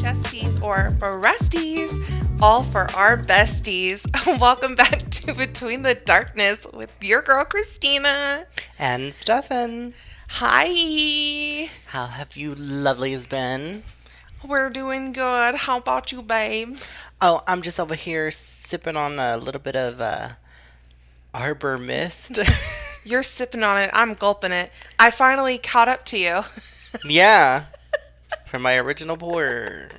chesties, or breasties, all for our besties. Welcome back to Between the Darkness with your girl, Christina. And Stefan. Hi. How have you lovelies been? We're doing good. How about you, babe? Oh, I'm just over here sipping on a little bit of Arbor Mist. You're sipping on it. I'm gulping it. I finally caught up to you. Yeah, from my original pour.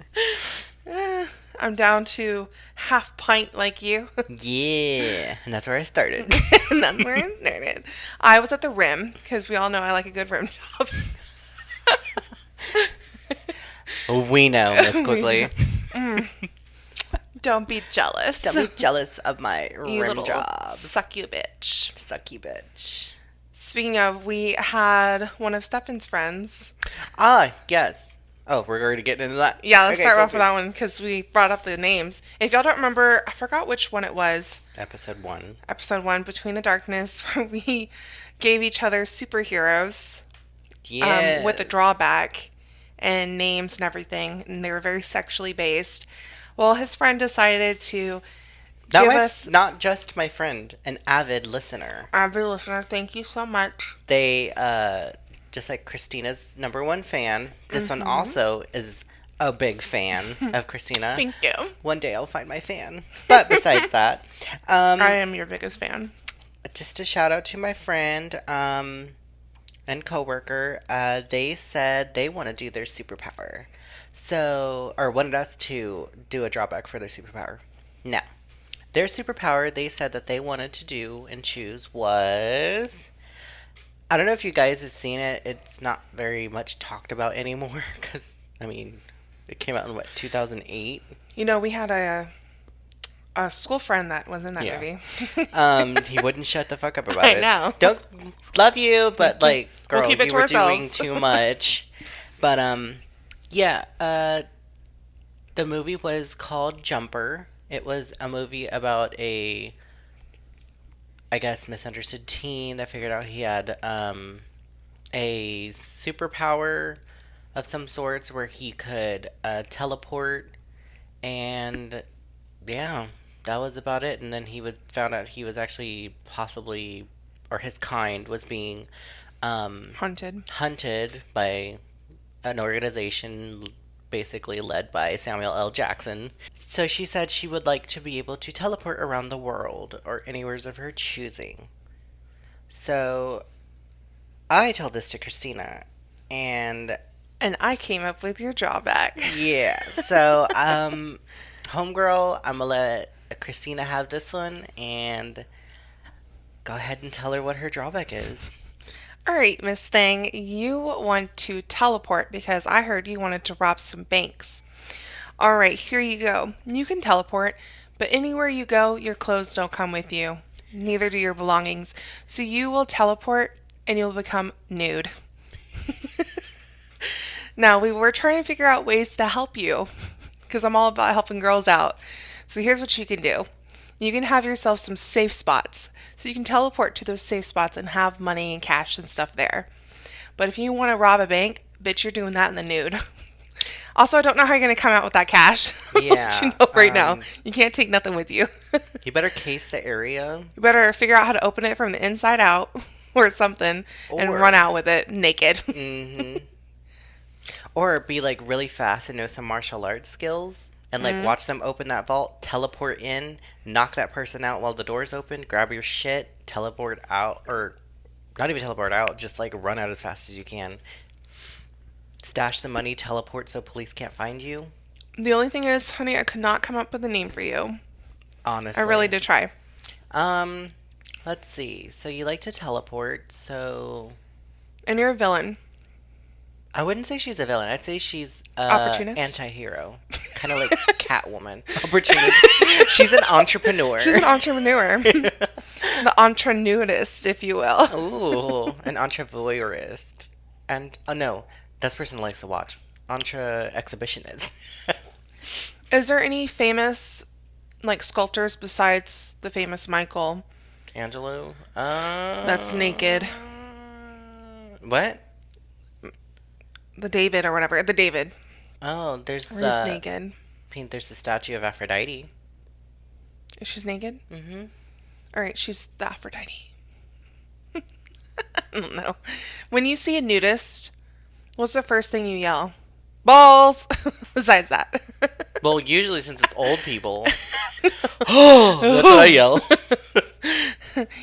I'm down to half pint like you. Yeah, and that's where I started. And that's where I started. I was at the rim, because we all know I like a good rim job. We know, Miss Quigley. Don't be jealous. Don't be jealous of my You rim little job. suck you bitch. Sucky bitch. Speaking of, we had one of Stefan's friends. Ah, yes. Oh, we're already getting into that? Yeah, let's Okay, start cool, off with that one because we brought up the names. If y'all don't remember, I forgot which one it was. Episode 1. Episode 1, Between the Darkness, where we gave each other superheroes Yes. with a drawback and names and everything, and they were very sexually based. Well, his friend decided to Not, give my, us... not just my friend, an avid listener. Avid listener, thank you so much. They, just like Christina's number one fan, this one also is a big fan of Christina. Thank you. One day I'll find my fan. But besides that, I am your biggest fan. just a shout out to my friend and coworker. They said they want to do their superpower. So, or wanted us to do a drawback for their superpower. Now, their superpower they said that they wanted to do and choose was... I don't know if you guys have seen it. It's not very much talked about anymore because, I mean, it came out in, 2008? You know, we had a school friend that was in that movie. He wouldn't shut the fuck up about I it. know. Don't love you, but, like, girl, We'll keep it you to were ourselves. doing too much. But, yeah, the movie was called Jumper. It was a movie about a... I guess, misunderstood teen that figured out he had a superpower of some sorts where he could teleport, and yeah, that was about it. And then found out he was actually possibly, or his kind was being hunted by an organization basically led by Samuel L. Jackson. So she said she would like to be able to teleport around the world or anywhere of her choosing. So I told this to Christina, and I came up with your drawback. yeah, so homegirl, I'm gonna let Christina have this one and go ahead and tell her what her drawback is. All right, Miss Thing, you want to teleport because I heard you wanted to rob some banks. All right, here you go. You can teleport, but anywhere you go, your clothes don't come with you. Neither do your belongings. So you will teleport and you'll become nude. Now, we were trying to figure out ways to help you because I'm all about helping girls out. So here's what you can do. You can have yourself some safe spots. So you can teleport to those safe spots and have money and cash and stuff there. But if you want to rob a bank, bitch, you're doing that in the nude. Also, I don't know how you're going to come out with that cash. Yeah. You know right now. You can't take nothing with you. You better case the area. You better figure out how to open it from the inside out or something and run out with it naked. Mm-hmm. Or be like really fast and know some martial arts skills and like watch them open that vault, teleport in, knock that person out while the door's open, grab your shit, teleport out, or not even teleport out, just like run out as fast as you can. Stash the money, teleport so police can't find you. The only thing is, honey, I could not come up with a name for you. Honestly. I really did try. Let's see. So you like to teleport, so... And you're a villain. I wouldn't say she's a villain. I'd say she's Opportunist? Anti-hero. Kind of like Catwoman. Opportunist. She's an entrepreneur. She's an entrepreneur. The entrepreneurist, if you will. Ooh, an entrepreneurist. And, oh no, that's the person who likes to watch. Exhibitionist. Is there any famous, like, sculptors besides the famous Michael? Angelo? That's naked. What? The David or whatever. The David. Oh, Or just naked. there's the statue of Aphrodite. She's naked? Mm-hmm. All right, she's the Aphrodite. I don't know. When you see a nudist, what's the first thing you yell? Balls! Besides that. Well, usually since it's old people, oh, that's what I yell.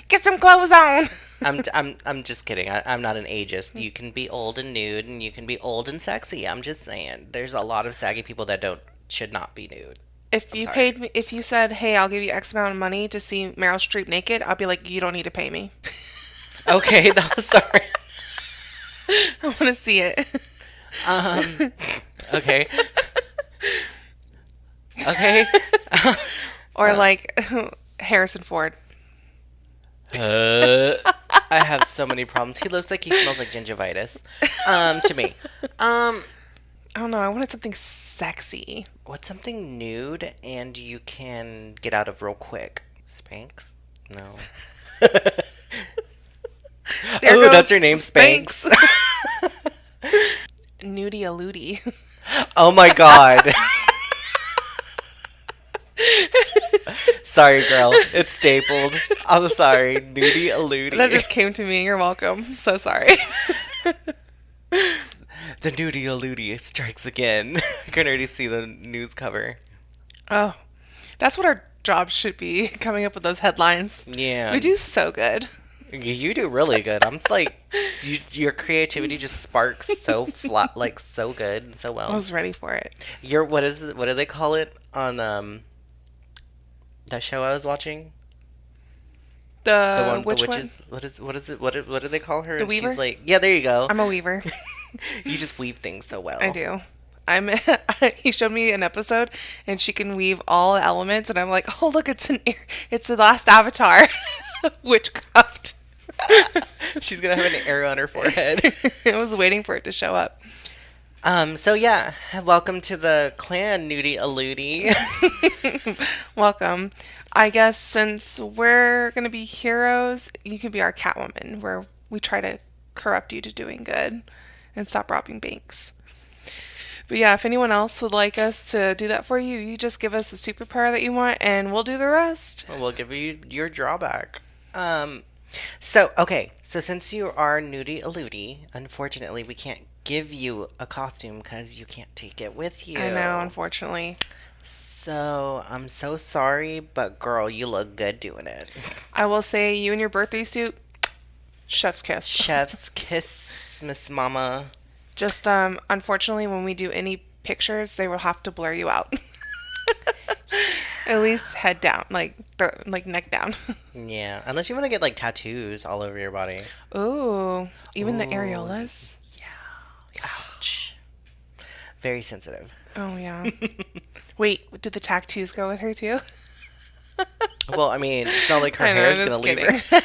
Get some clothes on! I'm just kidding. I'm not an ageist. You can be old and nude, and you can be old and sexy. I'm just saying. There's a lot of saggy people that should not be nude. If I'm you sorry. paid me, if you said, "Hey, I'll give you X amount of money to see Meryl Streep naked," I'll be like, "You don't need to pay me. Okay, that was sorry. I want to see it." Okay. Okay. Or like Harrison Ford. I have so many problems. He looks like he smells like gingivitis. To me. I don't know. I wanted something sexy. What's something nude and you can get out of real quick? Spanx? No. There Oh, goes that's her name, Spanx. Nudie aludie. Oh my god. Sorry, girl. It's stapled. I'm sorry. Nudie aludie. That just came to me. You're welcome. So sorry. The nudie aludie strikes again. I can already see the news cover. Oh, that's what our job should be. Coming up with those headlines. Yeah. We do so good. You do really good. I'm just like, your creativity just sparks so flat, like so good and so I well. was ready for it. What do they call it on that show I was watching? The Which witches. one? What do they call her? The And Weaver? she's like, yeah, there you go. I'm a weaver. You just weave things so well. I do. I'm. He showed me an episode, and she can weave all elements, and I'm like, oh look, it's the last Avatar, witchcraft. She's gonna have an arrow on her forehead. I was waiting for it to show up. So yeah, welcome to the clan, Nudie Aludie. Welcome. I guess since we're gonna be heroes, you can be our Catwoman, where we try to corrupt you to doing good and stop robbing banks. But yeah, if anyone else would like us to do that for you, you just give us a superpower that you want, and we'll do the rest. We'll give you your drawback. So since you are Nudie Aludie, unfortunately, we can't give you a costume because you can't take it with you. I know, unfortunately. So I'm so sorry, but girl, you look good doing it. I will say, you in your birthday suit, chef's kiss. Chef's kiss, Miss Mama. Just unfortunately, when we do any pictures, they will have to blur you out. At least head down, like neck down. Yeah, unless you want to get like tattoos all over your body. Ooh, even the Ooh. areolas. Ouch. Very sensitive. Oh yeah. Wait, did the tattoos go with her too? Well, I mean, it's not like her I know, hair's I'm gonna just leave kidding.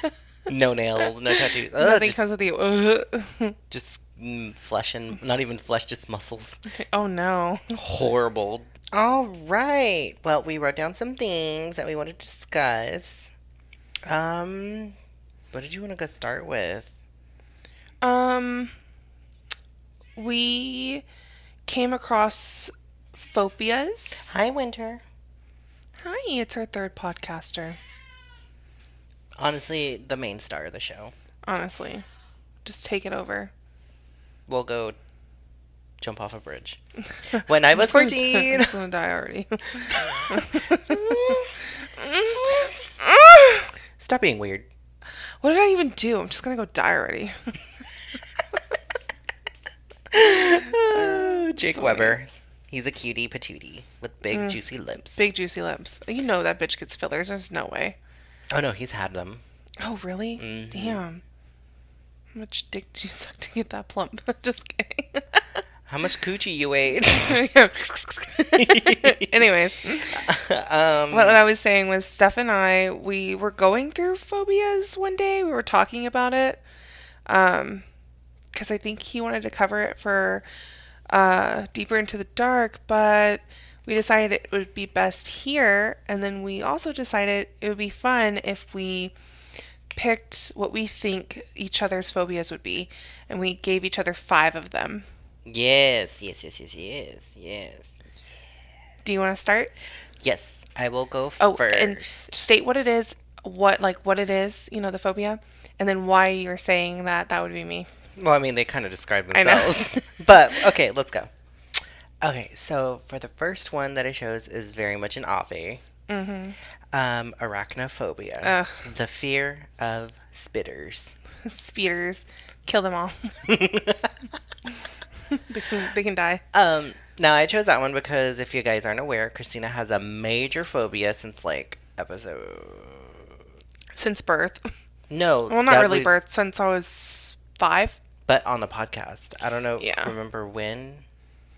her. No nails, no tattoos. Ugh, Nothing just, comes with you. just flesh and not even flesh, just muscles. Oh no. Horrible. All right. Well, we wrote down some things that we want to discuss. What did you want to go start with? We came across phobias. Hi, Winter. Hi, it's our third podcaster. Honestly, the main star of the show. Honestly, just take it over. We'll go jump off a bridge. When I was I'm 14. just gonna die already. Stop being weird. What did I even do? I'm just gonna go die already. Jake Weber. He's a cutie patootie with big juicy lips. Big juicy lips. You know that bitch gets fillers. There's no way. Oh no, he's had them. Oh really? Mhm. Damn. How much dick do you suck to get that plump? Just kidding. How much coochie you ate? Anyways, what I was saying was Steph and I, we were going through phobias one day. We were talking about it. Because I think he wanted to cover it for Deeper into the Dark, but we decided it would be best here. And then we also decided it would be fun if we picked what we think each other's phobias would be. And we gave each other 5 of them. Yes, yes, yes, yes, yes, yes. Do you want to start? Yes, I will go Oh, and first. state what it is, what it is, the phobia, and then why you're saying that that would be me. Well, I mean, they kind of describe I know. themselves. But, okay, let's go. Okay, so for the first one that I chose is very much an Ave. Arachnophobia. Ugh, The fear of spitters. speeders, kill them all. They can die. Now I chose that one because if you guys aren't aware, Christina has a major phobia since like episode. Since birth. No, Well, not that really was, birth, since I was 5. but on the podcast. I don't know, Yeah. remember when,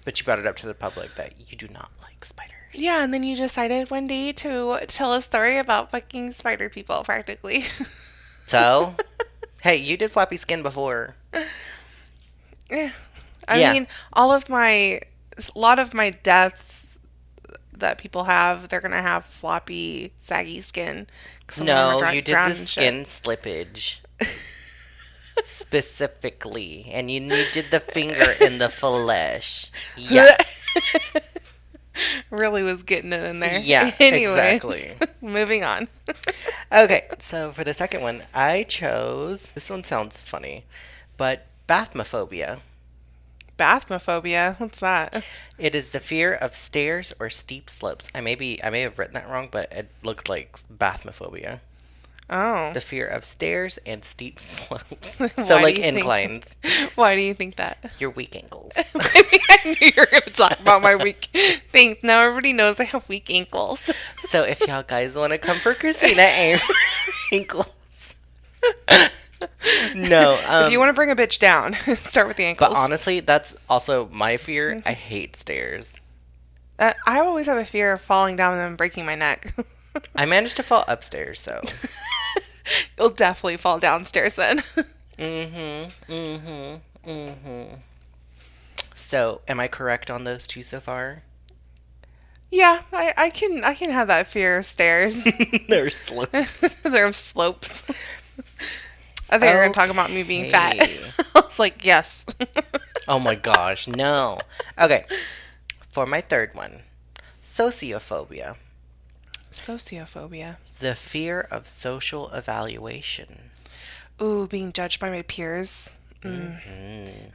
but you brought it up to the public that you do not like spiders. Yeah, and then you decided one day to tell a story about fucking spider people, practically. So, hey, you did floppy skin before. Yeah. I Yeah. mean, a lot of my deaths that people have, they're gonna have floppy, saggy skin. 'Cause some of them are No, you did drowned the and skin slippage specifically, and you did the finger in the flesh. Yeah. shit. Really was getting it in there. Yeah, Anyways, exactly. moving on. Okay, so for the second one, I chose. This one sounds funny, but bathmophobia. Bathmophobia. What's that? It is the fear of stairs or steep slopes. I may have written that wrong, but it looked like bathmophobia. Oh. The fear of stairs and steep slopes. Why So do like you think- inclines. Why do you think that? Your weak ankles. I knew you were going to talk about my weak things. Now everybody knows I have weak ankles. So if y'all guys want to come for Christina and ankles. No. If you want to bring a bitch down, start with the ankles. But honestly, that's also my fear. I hate stairs. I always have a fear of falling down and then breaking my neck. I managed to fall upstairs, so. You'll definitely fall downstairs then. So, am I correct on those two so far? Yeah, I can have that fear of stairs. They're slopes. They're slopes. I think you're gonna talk about me being fat. Okay. I was like, yes. Oh my gosh, no. Okay, for my third one, sociophobia. Sociophobia. The fear of social evaluation. Ooh, being judged by my peers. I'm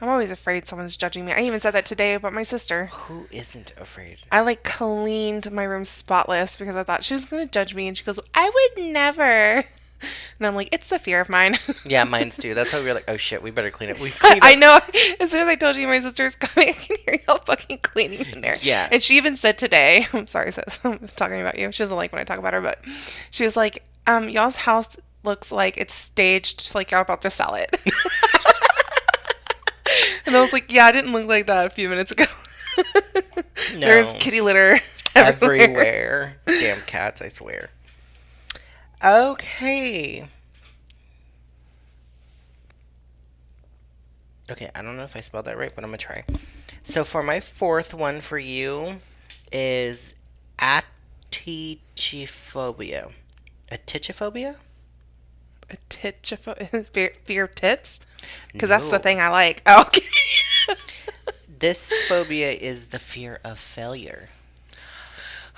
always afraid someone's judging me. I even said that today about my sister. Who isn't afraid? I like cleaned my room spotless because I thought she was gonna judge me, and she goes, "I would never." And I'm like, "It's a fear of mine." Yeah, mine's too. That's why we were like, oh shit, we better clean it. We cleaned I it. know. As soon as I told you my sister's coming, I can hear y'all fucking cleaning in there. Yeah. And she even said today, I'm sorry, sis, I'm talking about you. She doesn't like when I talk about her, but she was like, y'all's house looks like it's staged, like y'all about to sell it. And I was like, yeah, I didn't look like that a few minutes ago. No. There's kitty litter everywhere. Everywhere. Damn cats, I swear. Okay. Okay, I don't know if I spelled that right, but I'm gonna try. So for my fourth one for you is atichophobia. Atichophobia? Fear of tits? Because that's the No. thing I like. Oh, okay. This phobia is the fear of failure.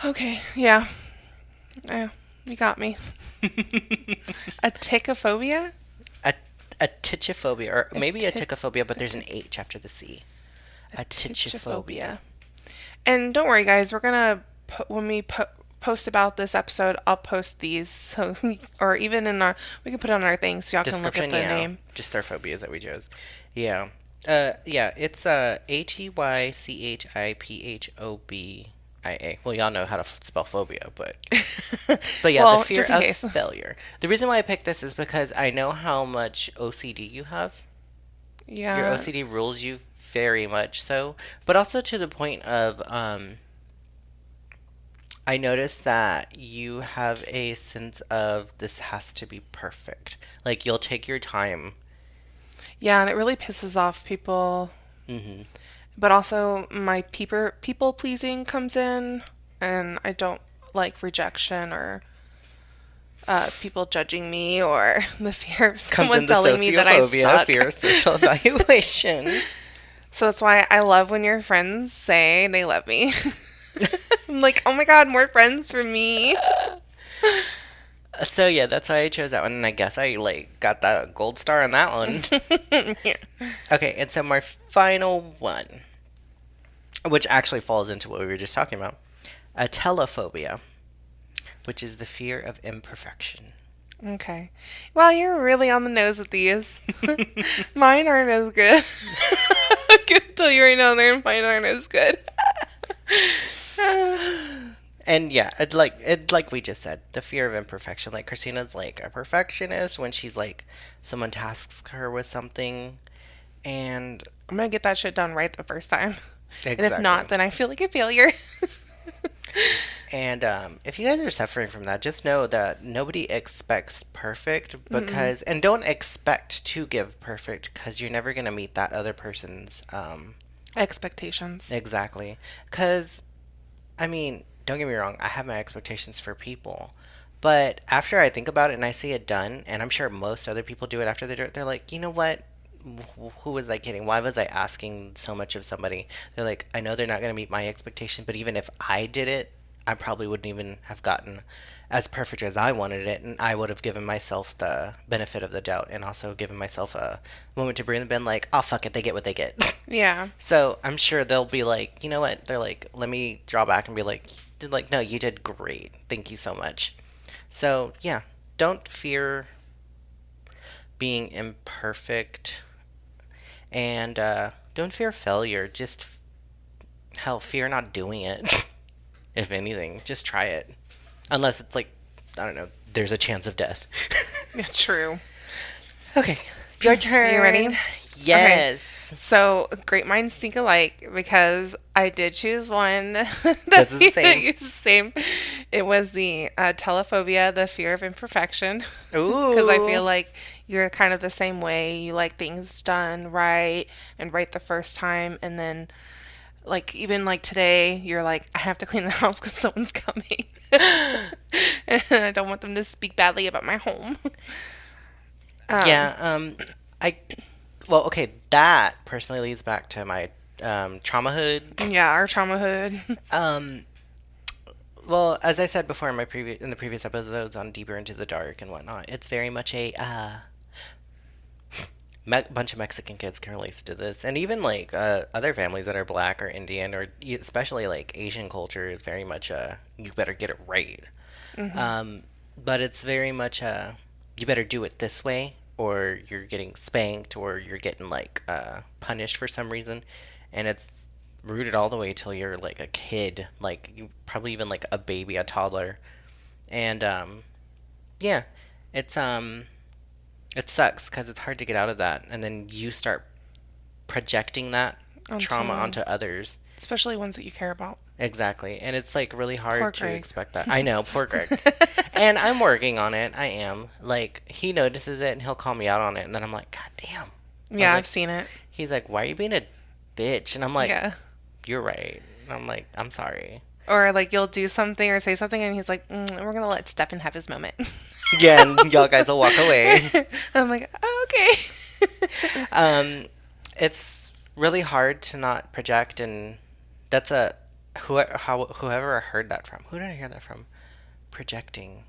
Okay, yeah. Yeah, you got me. A tichophobia? Atichophobia, or maybe atichophobia, but there's an H after the C. Atichophobia. And don't worry, guys. We're gonna when we post about this episode, I'll post these. So, or even in our, we can put it on our thing so y'all can look at the name. Just our phobias that we chose. Yeah. Yeah, it's ATYCHIPHOBIA. Well, y'all know how to spell phobia, but yeah, Well, the fear just in of case. failure. The reason why I picked this is because I know how much OCD you have. Yeah. Your OCD rules you very much so, but also to the point of I noticed that you have a sense of this has to be perfect. Like you'll take your time. Yeah, and it really pisses off people. Hmm. But also, my people pleasing comes in, and I don't like rejection or people judging me or the fear of Comes someone in the telling me that I sociophobia, suck. fear of social evaluation. So that's why I love when your friends say they love me. I'm like, oh my God, more friends for me. So yeah, that's why I chose that one, and I guess I like got that gold star on that one. Yeah. Okay, and so my final one, which actually falls into what we were just talking about, a telephobia, which is the fear of imperfection. Okay. Well, you're really on the nose with these. Mine aren't as good. I can tell you right now, mine aren't as good. And yeah, like we just said, the fear of imperfection. Like Christina's like a perfectionist when she's like someone tasks her with something, and I'm gonna get that shit done right the first time. And if exactly. not, then I feel like a failure. And if you guys are suffering from that, just know that nobody expects perfect Mm-mm. because, and don't expect to give perfect because you're never gonna meet that other person's Expectations. exactly. Because I mean, don't get me wrong, I have my expectations for people. But after I think about it and I see it done, and I'm sure most other people do it after they do it, they're like, you know what? Who was I kidding? Why was I asking so much of somebody? They're like, I know they're not going to meet my expectation, but even if I did it, I probably wouldn't even have gotten as perfect as I wanted it, and I would have given myself the benefit of the doubt and also given myself a moment to breathe and been like, oh, fuck it, they get what they get. Yeah. So I'm sure they'll be like, you know what? They're like, let me draw back and be like, they're like, no, you did great. Thank you so much. So yeah, don't fear being imperfect, and don't fear failure. Just hell, fear not doing it. If anything, just try it. Unless it's like, I don't know, there's a chance of death. Yeah, true. Okay, your Are you ready? turn. Okay. Yes. So, great minds think alike because I did choose one This that is the same. is the same. It was the telephobia, the fear of imperfection. Because I feel Ooh. like you're kind of the same way. You like things done right and right the first time. And then, like, even like today, you're like, I have to clean the house because someone's coming. And I don't want them to speak badly about my home. Um, Yeah, I well, okay, that personally leads back to my trauma hood. yeah, our childhood. Um, well, as I said before in my previous in the previous episodes on Deeper into the Dark and whatnot, it's very much a bunch of Mexican kids can relate to this, and even like other families that are black or Indian or especially like Asian culture is very much you better get it right. Hmm. But it's very much you better do it this way, or you're getting spanked, or you're getting like punished for some reason, and it's rooted all the way till you're like a kid, like you probably even like a baby, a toddler, and yeah, it's it sucks because it's hard to get out of that, and then you start projecting that trauma Onto, onto others. especially ones that you care about. Exactly. And it's like really Poor hard to Greg. expect that. I know, poor Greg. And I'm working on it. I am. Like, he notices it and he'll call me out on it. And then I'm like, God damn. I was Yeah, I've like, seen it. he's like, why are you being a bitch? And I'm like, Yeah. you're right. And I'm like, I'm sorry. Or like you'll do something or say something, and he's like, "We're gonna let Stefan have his moment." Yeah, and y'all guys will walk away. I'm like, oh, okay. Um, it's really hard to not project, and that's whoever I heard that from. Who did I hear that from? Projecting.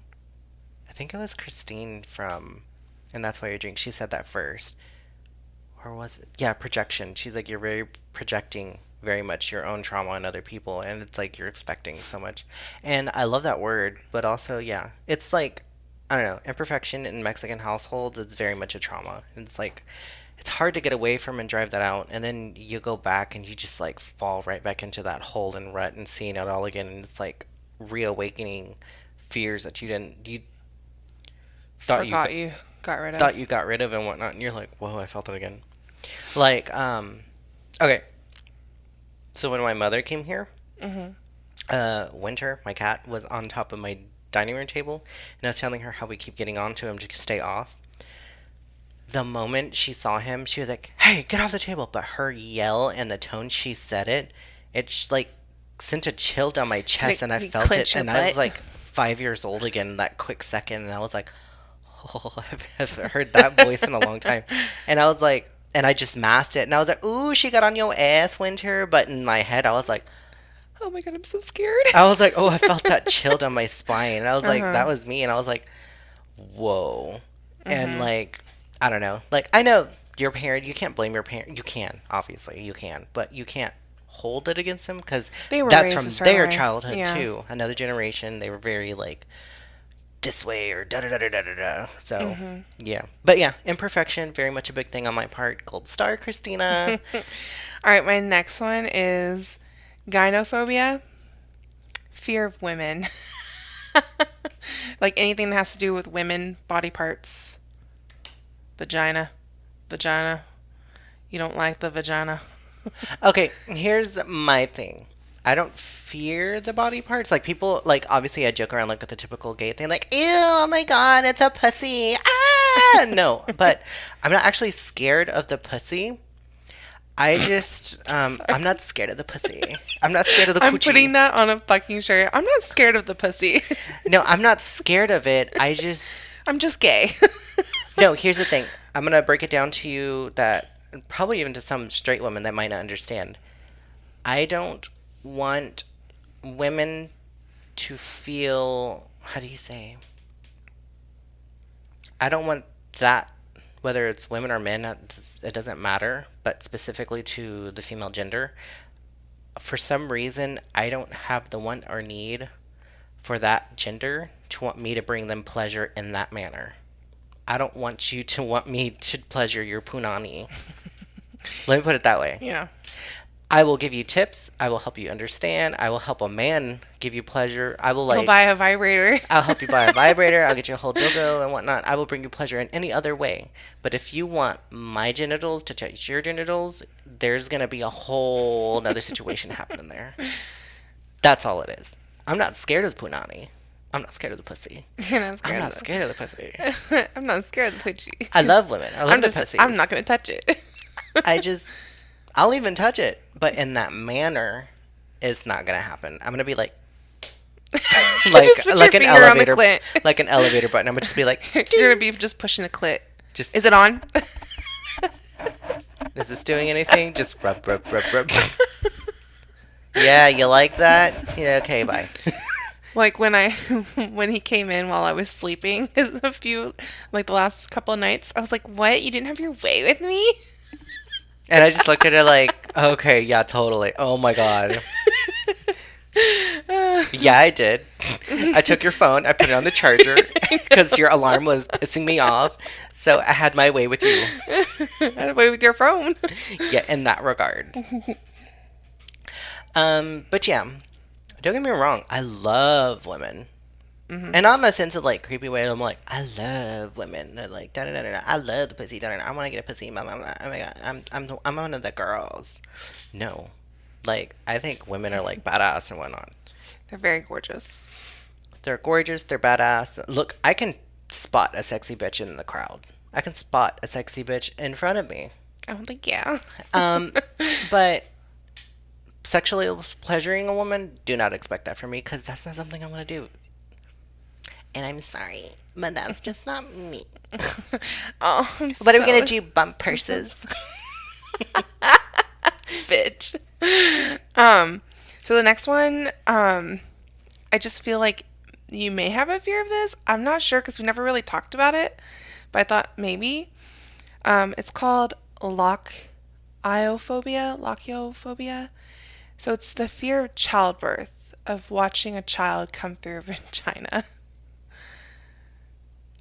I think it was Christine from, and that's why you drink. She said that first, or was it? Yeah, projection. She's like, you're very projecting very much your own trauma on other people, and it's like you're expecting so much. And I love that word, but also, yeah, it's like, I don't know, imperfection in Mexican households. It's very much a trauma. It's like it's hard to get away from and drive that out, and then you go back and you just like fall right back into that hole and rut and seeing it all again, and it's like reawakening fears that you thought you Forgot you got rid thought of. you got rid of and whatnot, and you're like, whoa, I felt it again. Like, okay, so when my mother came here, Hmm. Winter, my cat, was on top of my dining room table, and I was telling her how we keep getting onto him to stay off. The moment she saw him, she was like, "Hey, get off the table!" But her yell and the tone she said it, like sent a chill down my Did chest, and I you felt it. clench your And I was butt? like 5 years old again in that quick second, and I was like, "Oh, I've heard that voice in a long time." And I was like, And I just masked it. And I was like, ooh, she got on your ass, Winter. But in my head, Oh my god, I'm so scared. oh, I felt that chill down my spine. And I was like, Uh-huh. that was me. And I was like, whoa. And Mm-hmm. like, I don't know. Like, I know your parent, you can't blame your parent. You can, obviously, you can. But you can't hold it against them because They were that's raised a from certain their way. childhood Yeah. too. Another generation, they were very like, this way or da da da da da da da. So, Mm-hmm. yeah. But yeah, imperfection, very much a big thing on my part. Gold star, Christina. All right, my next one is gynophobia, fear of women. Like anything that has to do with women, body parts, vagina, vagina. You don't like the vagina. Okay, here's my thing. I don't fear the body parts. Like people, like obviously I joke around like with the typical gay thing, like, ew, oh my god, it's a pussy. Ah, no, but I'm not actually scared of the pussy. I'm Sorry. not scared of the pussy. I'm not scared of the I'm putting coochie. that on a fucking shirt. I'm not scared of the pussy. No, I'm not scared of it. I'm just gay. No, here's the thing. I'm gonna break it down to you that probably even to some straight women that might not understand. I don't want women to feel, how do you say? I don't want that, whether it's women or men, it doesn't matter, but specifically to the female gender. For some reason, I don't have the want or need for that gender to want me to bring them pleasure in that manner. I don't want you to want me to pleasure your punani. Let me put it that way. Yeah. I will give you tips. I will help you understand. I will help a man give you pleasure. I will He'll like buy a vibrator. I'll help you buy a vibrator. I'll get you a whole dildo and whatnot. I will bring you pleasure in any other way. But if you want my genitals to touch your genitals, there's gonna be a whole another situation happening there. That's all it is. I'm not scared of punani. I'm not scared of the pussy. You're not I'm scared not of scared of the pussy. it. I'm not scared of the twitchy. I love women. I love the I'm pussies. not gonna touch it. I just, I'll even touch it, but in that manner, it's not gonna happen. I'm gonna be like, Just put like your an finger on the elevator, clit. like an elevator button. I'm gonna just be like, You're gonna ding. be just pushing the clit. Just, Is it on? is this doing anything? Just rub, rub, rub, rub. Yeah, you like that? Yeah, okay, bye. Like when I when he came in while I was sleeping a few like the last couple of nights, I was like, "What? You didn't have your way with me?" And I just looked at it like, okay, yeah, totally. Oh my god. Yeah, I did. I took your phone, I put it on the charger because your alarm was pissing me off. So I had my way with you. Had away with your phone. Yeah, in that regard. But yeah, don't get me wrong. I love women. And not in the sense of like creepy way. I'm like, I love women. They're like, da da da da. I love the pussy. Da, da, da. I want to get a pussy. Blah, blah, blah. Oh my god, I'm one of the girls. No, like I think women are like badass and whatnot. They're very gorgeous. They're gorgeous. They're badass. Look, I can spot a sexy bitch in the crowd. I can spot a sexy bitch in front of me. I don't think yeah. Um, but sexually pleasuring a woman, do not expect that from me because that's not something I'm gonna do. And I'm sorry, but that's just not me. Oh, I'm What are we gonna so do? Bump purses? bitch. Um, so the next one, I just feel like you may have a fear of this. I'm not sure because we never really talked about it, but I thought maybe. It's called lochiophobia. So it's the fear of childbirth, of watching a child come through a vagina.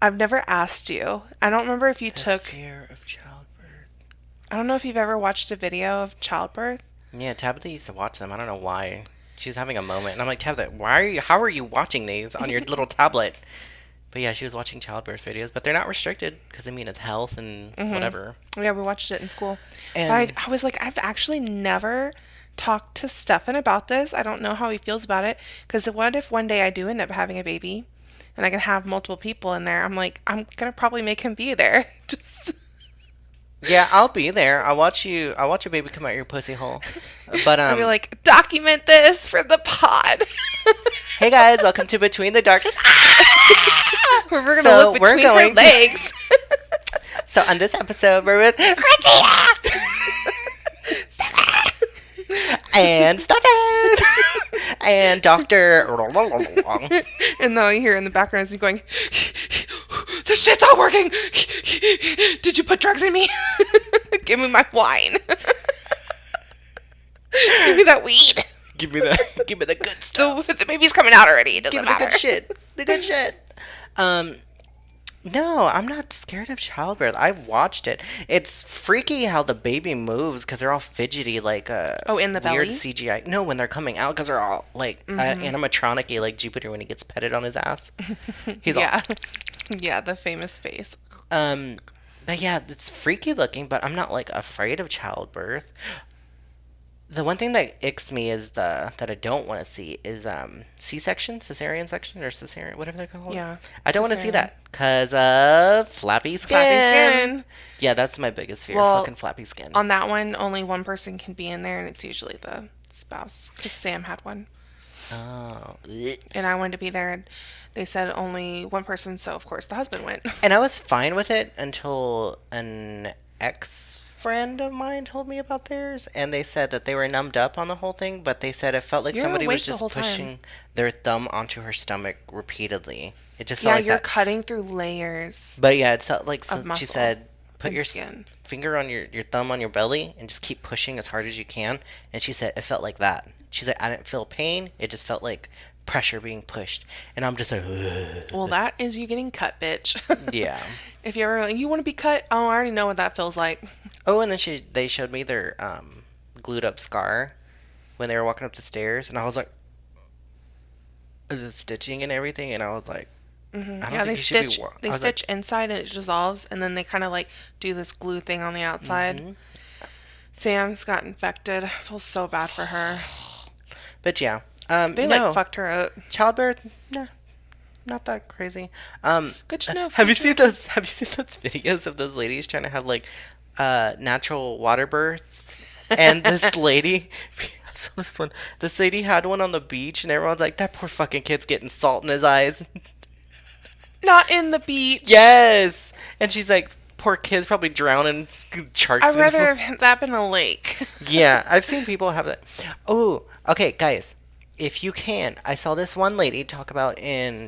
I've never asked you. I don't remember if you The took, fear of childbirth. I don't know if you've ever watched a video of childbirth. Yeah, Tabitha used to watch them. I don't know why. She was having a moment, and I'm like, Tabitha, why are you? How are you watching these on your little tablet? But yeah, she was watching childbirth videos, but they're not restricted because I mean it's health and whatever. Yeah, we watched it in school. But And I was like, I've actually never talked to Stefan about this. I don't know how he feels about it. Because what if one day I do end up having a baby and I can have multiple people in there? I'm like, I'm going to probably make him be there. Just. yeah, I'll be there. I'll watch you. I'll watch your baby come out your pussy hole. But I'll be like, document this for the pod. hey guys, welcome to Between the Darkness. We're going to So look we're between her going to- legs. So on this episode, we're with Christina and Stefan and Doctor. And then you hear in the background is he going, "This shit's not working. Did you put drugs in me? Give me my wine. Give me that weed. Give me the good stuff. The baby's coming out already. It doesn't Give me matter. the good shit. The good shit. No, I'm not scared of childbirth. I watched it. It's freaky how the baby moves because they're all fidgety, like in the weird belly? CGI. No, when they're coming out because they're all like animatronic-y, like Jupiter when he gets petted on his ass. He's Yeah. Yeah, the famous face. but yeah, it's freaky looking. But I'm not like afraid of childbirth. The one thing that icks me is that I don't want to see is C-section, cesarean section, or cesarean, whatever they call it. Yeah, I don't want to see cesarean. that because of flappy skin. Flappy skin. Yeah, that's my biggest fear. Well, fucking flappy skin. On that one, only one person can be in there, and it's usually the spouse. Because Sam had one. Oh. Ugh. And I wanted to be there, and they said only one person, so of course the husband went. And I was fine with it until an ex-friend of mine told me about theirs, and they said that they were numbed up on the whole thing, but they said it felt like You're somebody awake was the just whole time. pushing their thumb onto her stomach repeatedly. It just Yeah, felt like you're that. cutting through layers But yeah, it felt like of she muscle said, put and your skin. finger on your thumb on your belly and just keep pushing as hard as you can. And she said it felt like that. She said I didn't feel pain. It just felt like pressure being pushed. And I'm just like, ugh. Well, that is you getting cut, bitch. Yeah. If you ever like, you want to be cut, oh, I already know what that feels like. Oh, and then they showed me their glued up scar when they were walking up the stairs, and I was like, is it stitching and everything? And I was like, I don't Yeah, think they you should be stitch. They I was stitch inside and it dissolves, and then they kind of like do this glue thing on the outside. Sam's got infected. I feel so bad for her. But yeah, They no, like fucked her up. childbirth, no, not that crazy. Good to know. Have you seen those? Have you seen those videos of those ladies trying to have like natural water births? And this lady, I saw this one. This lady had one on the beach, and everyone's like, "That poor fucking kid's getting salt in his eyes." Not in the beach. Yes, and she's like, "Poor kid's probably drowning sharks." I'd rather have that been a lake. Yeah, I've seen people have that. Oh, okay, guys. If you can, I saw this one lady talk about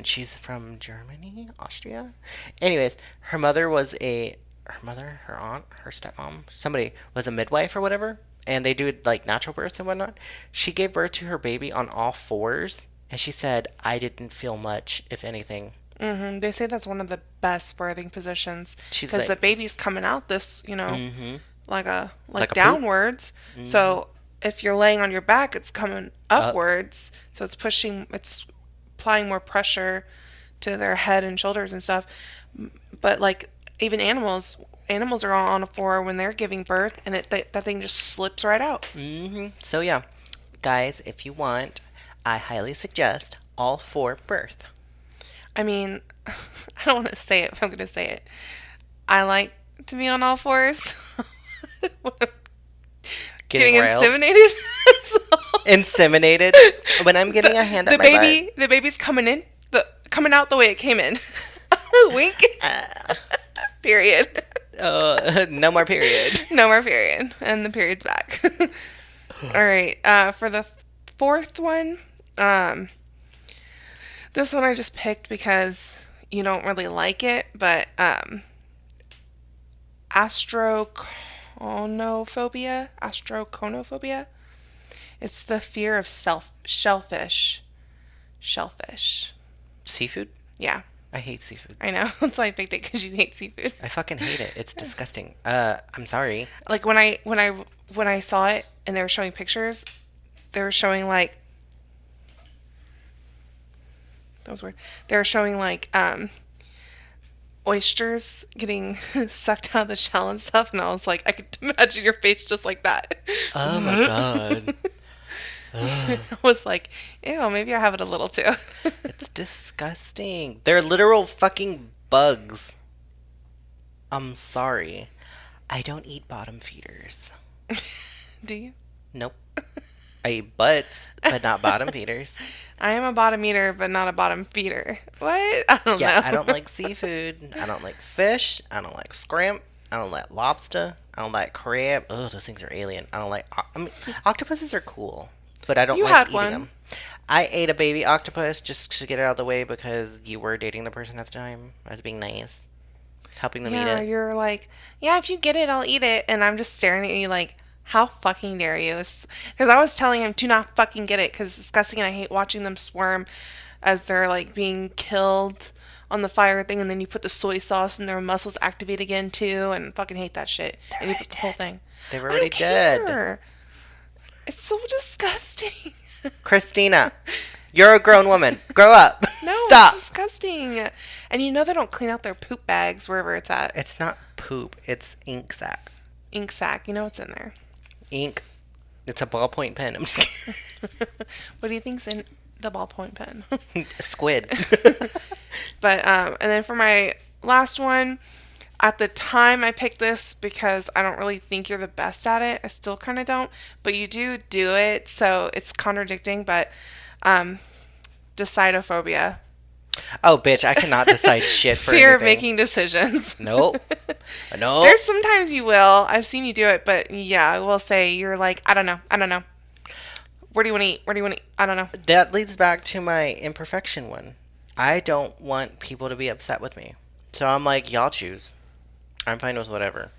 she's from Germany, Austria. Anyways, her aunt, her stepmom, somebody was a midwife or whatever, and they do like natural births and whatnot. She gave birth to her baby on all fours, and she said, I didn't feel much, if anything. They say that's one of the best birthing positions She's because like- the baby's coming out this, like Like a poop? downwards. So if you're laying on your back, it's coming upwards. So it's applying more pressure to their head and shoulders and stuff. But like even animals are all on a four when they're giving birth, and that thing just slips right out. So yeah, guys, if you want, I highly suggest all four birth. I mean, I don't want to say it, but I'm going to say it. I like to be on all fours. Getting railed. inseminated. Inseminated. When I'm getting a hand up my butt. The baby's coming in, coming out the way it came in. Wink. Period. No more period. No more period, and the period's back. All right. For the fourth one, this one I just picked because you don't really like it, but astroconophobia. It's the fear of shellfish. Shellfish. Seafood? Yeah, I hate seafood. I know. That's why I picked it because you hate seafood. I fucking hate it. It's disgusting. I'm sorry. Like when I saw it and they were showing pictures, they were showing like that was weird. They were showing like oysters getting sucked out of the shell and stuff, and I was like, I could imagine your face just like that. Oh my god. I was like, ew, maybe I have it a little too. It's disgusting. They're literal fucking bugs. I'm sorry. I don't eat bottom feeders. Do you? Nope. I eat butts, but not bottom feeders. I am a bottom eater, but not a bottom feeder. What? I don't know. I don't like seafood. I don't like fish. I don't like scrimp. I don't like lobster. I don't like crab. Oh, those things are alien. I don't like. I mean, octopuses are cool, but I don't You like had eating one. them. I ate a baby octopus just to get it out of the way because you were dating the person at the time. I was being nice, helping them eat Yeah, it. you're like, yeah, if you get it, I'll eat it. And I'm just staring at you like, how fucking dare you? Because I was telling him, do not fucking get it because it's disgusting and I hate watching them swarm as they're like being killed on the fire thing. And then you put the soy sauce and their muscles activate again too. And fucking hate that shit. They're And you already put the whole dead. thing. They were I already don't dead. care. It's so disgusting. Christina, you're a grown woman. Grow up. No, it's Stop. disgusting. And you know they don't clean out their poop bags wherever it's at. It's not poop. It's ink sac. Ink sac, you know what's in there. Ink. It's a ballpoint pen. I'm just kidding. What do you think's in the ballpoint pen? Squid. But and then for my last one, at the time I picked this because I don't really think you're the best at it. I still kind of don't, but you do it, so it's contradicting. But decidophobia, Oh, bitch, I cannot decide shit for fear of anything. making decisions. Nope. Nope. There's sometimes you will. I've seen you do it, but yeah, I will say you're like, I don't know. Where do you want to eat? Where do you want to eat? I don't know. That leads back to my imperfection one. I don't want people to be upset with me. So I'm like, y'all choose. I'm fine with whatever.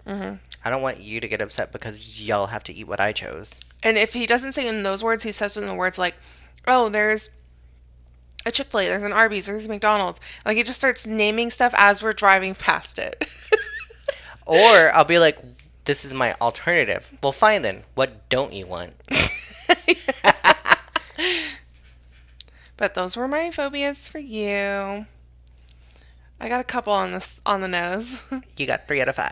Hmm. I don't want you to get upset because y'all have to eat what I chose. And if he doesn't say it in those words, he says it in the words like, oh, there's a Chick-fil-A, there's an Arby's, there's a McDonald's. Like, he just starts naming stuff as we're driving past it. Or I'll be like, this is my alternative. Well, fine then. What don't you want? But those were my phobias for you. I got a couple on the nose. You got 3 out of 5.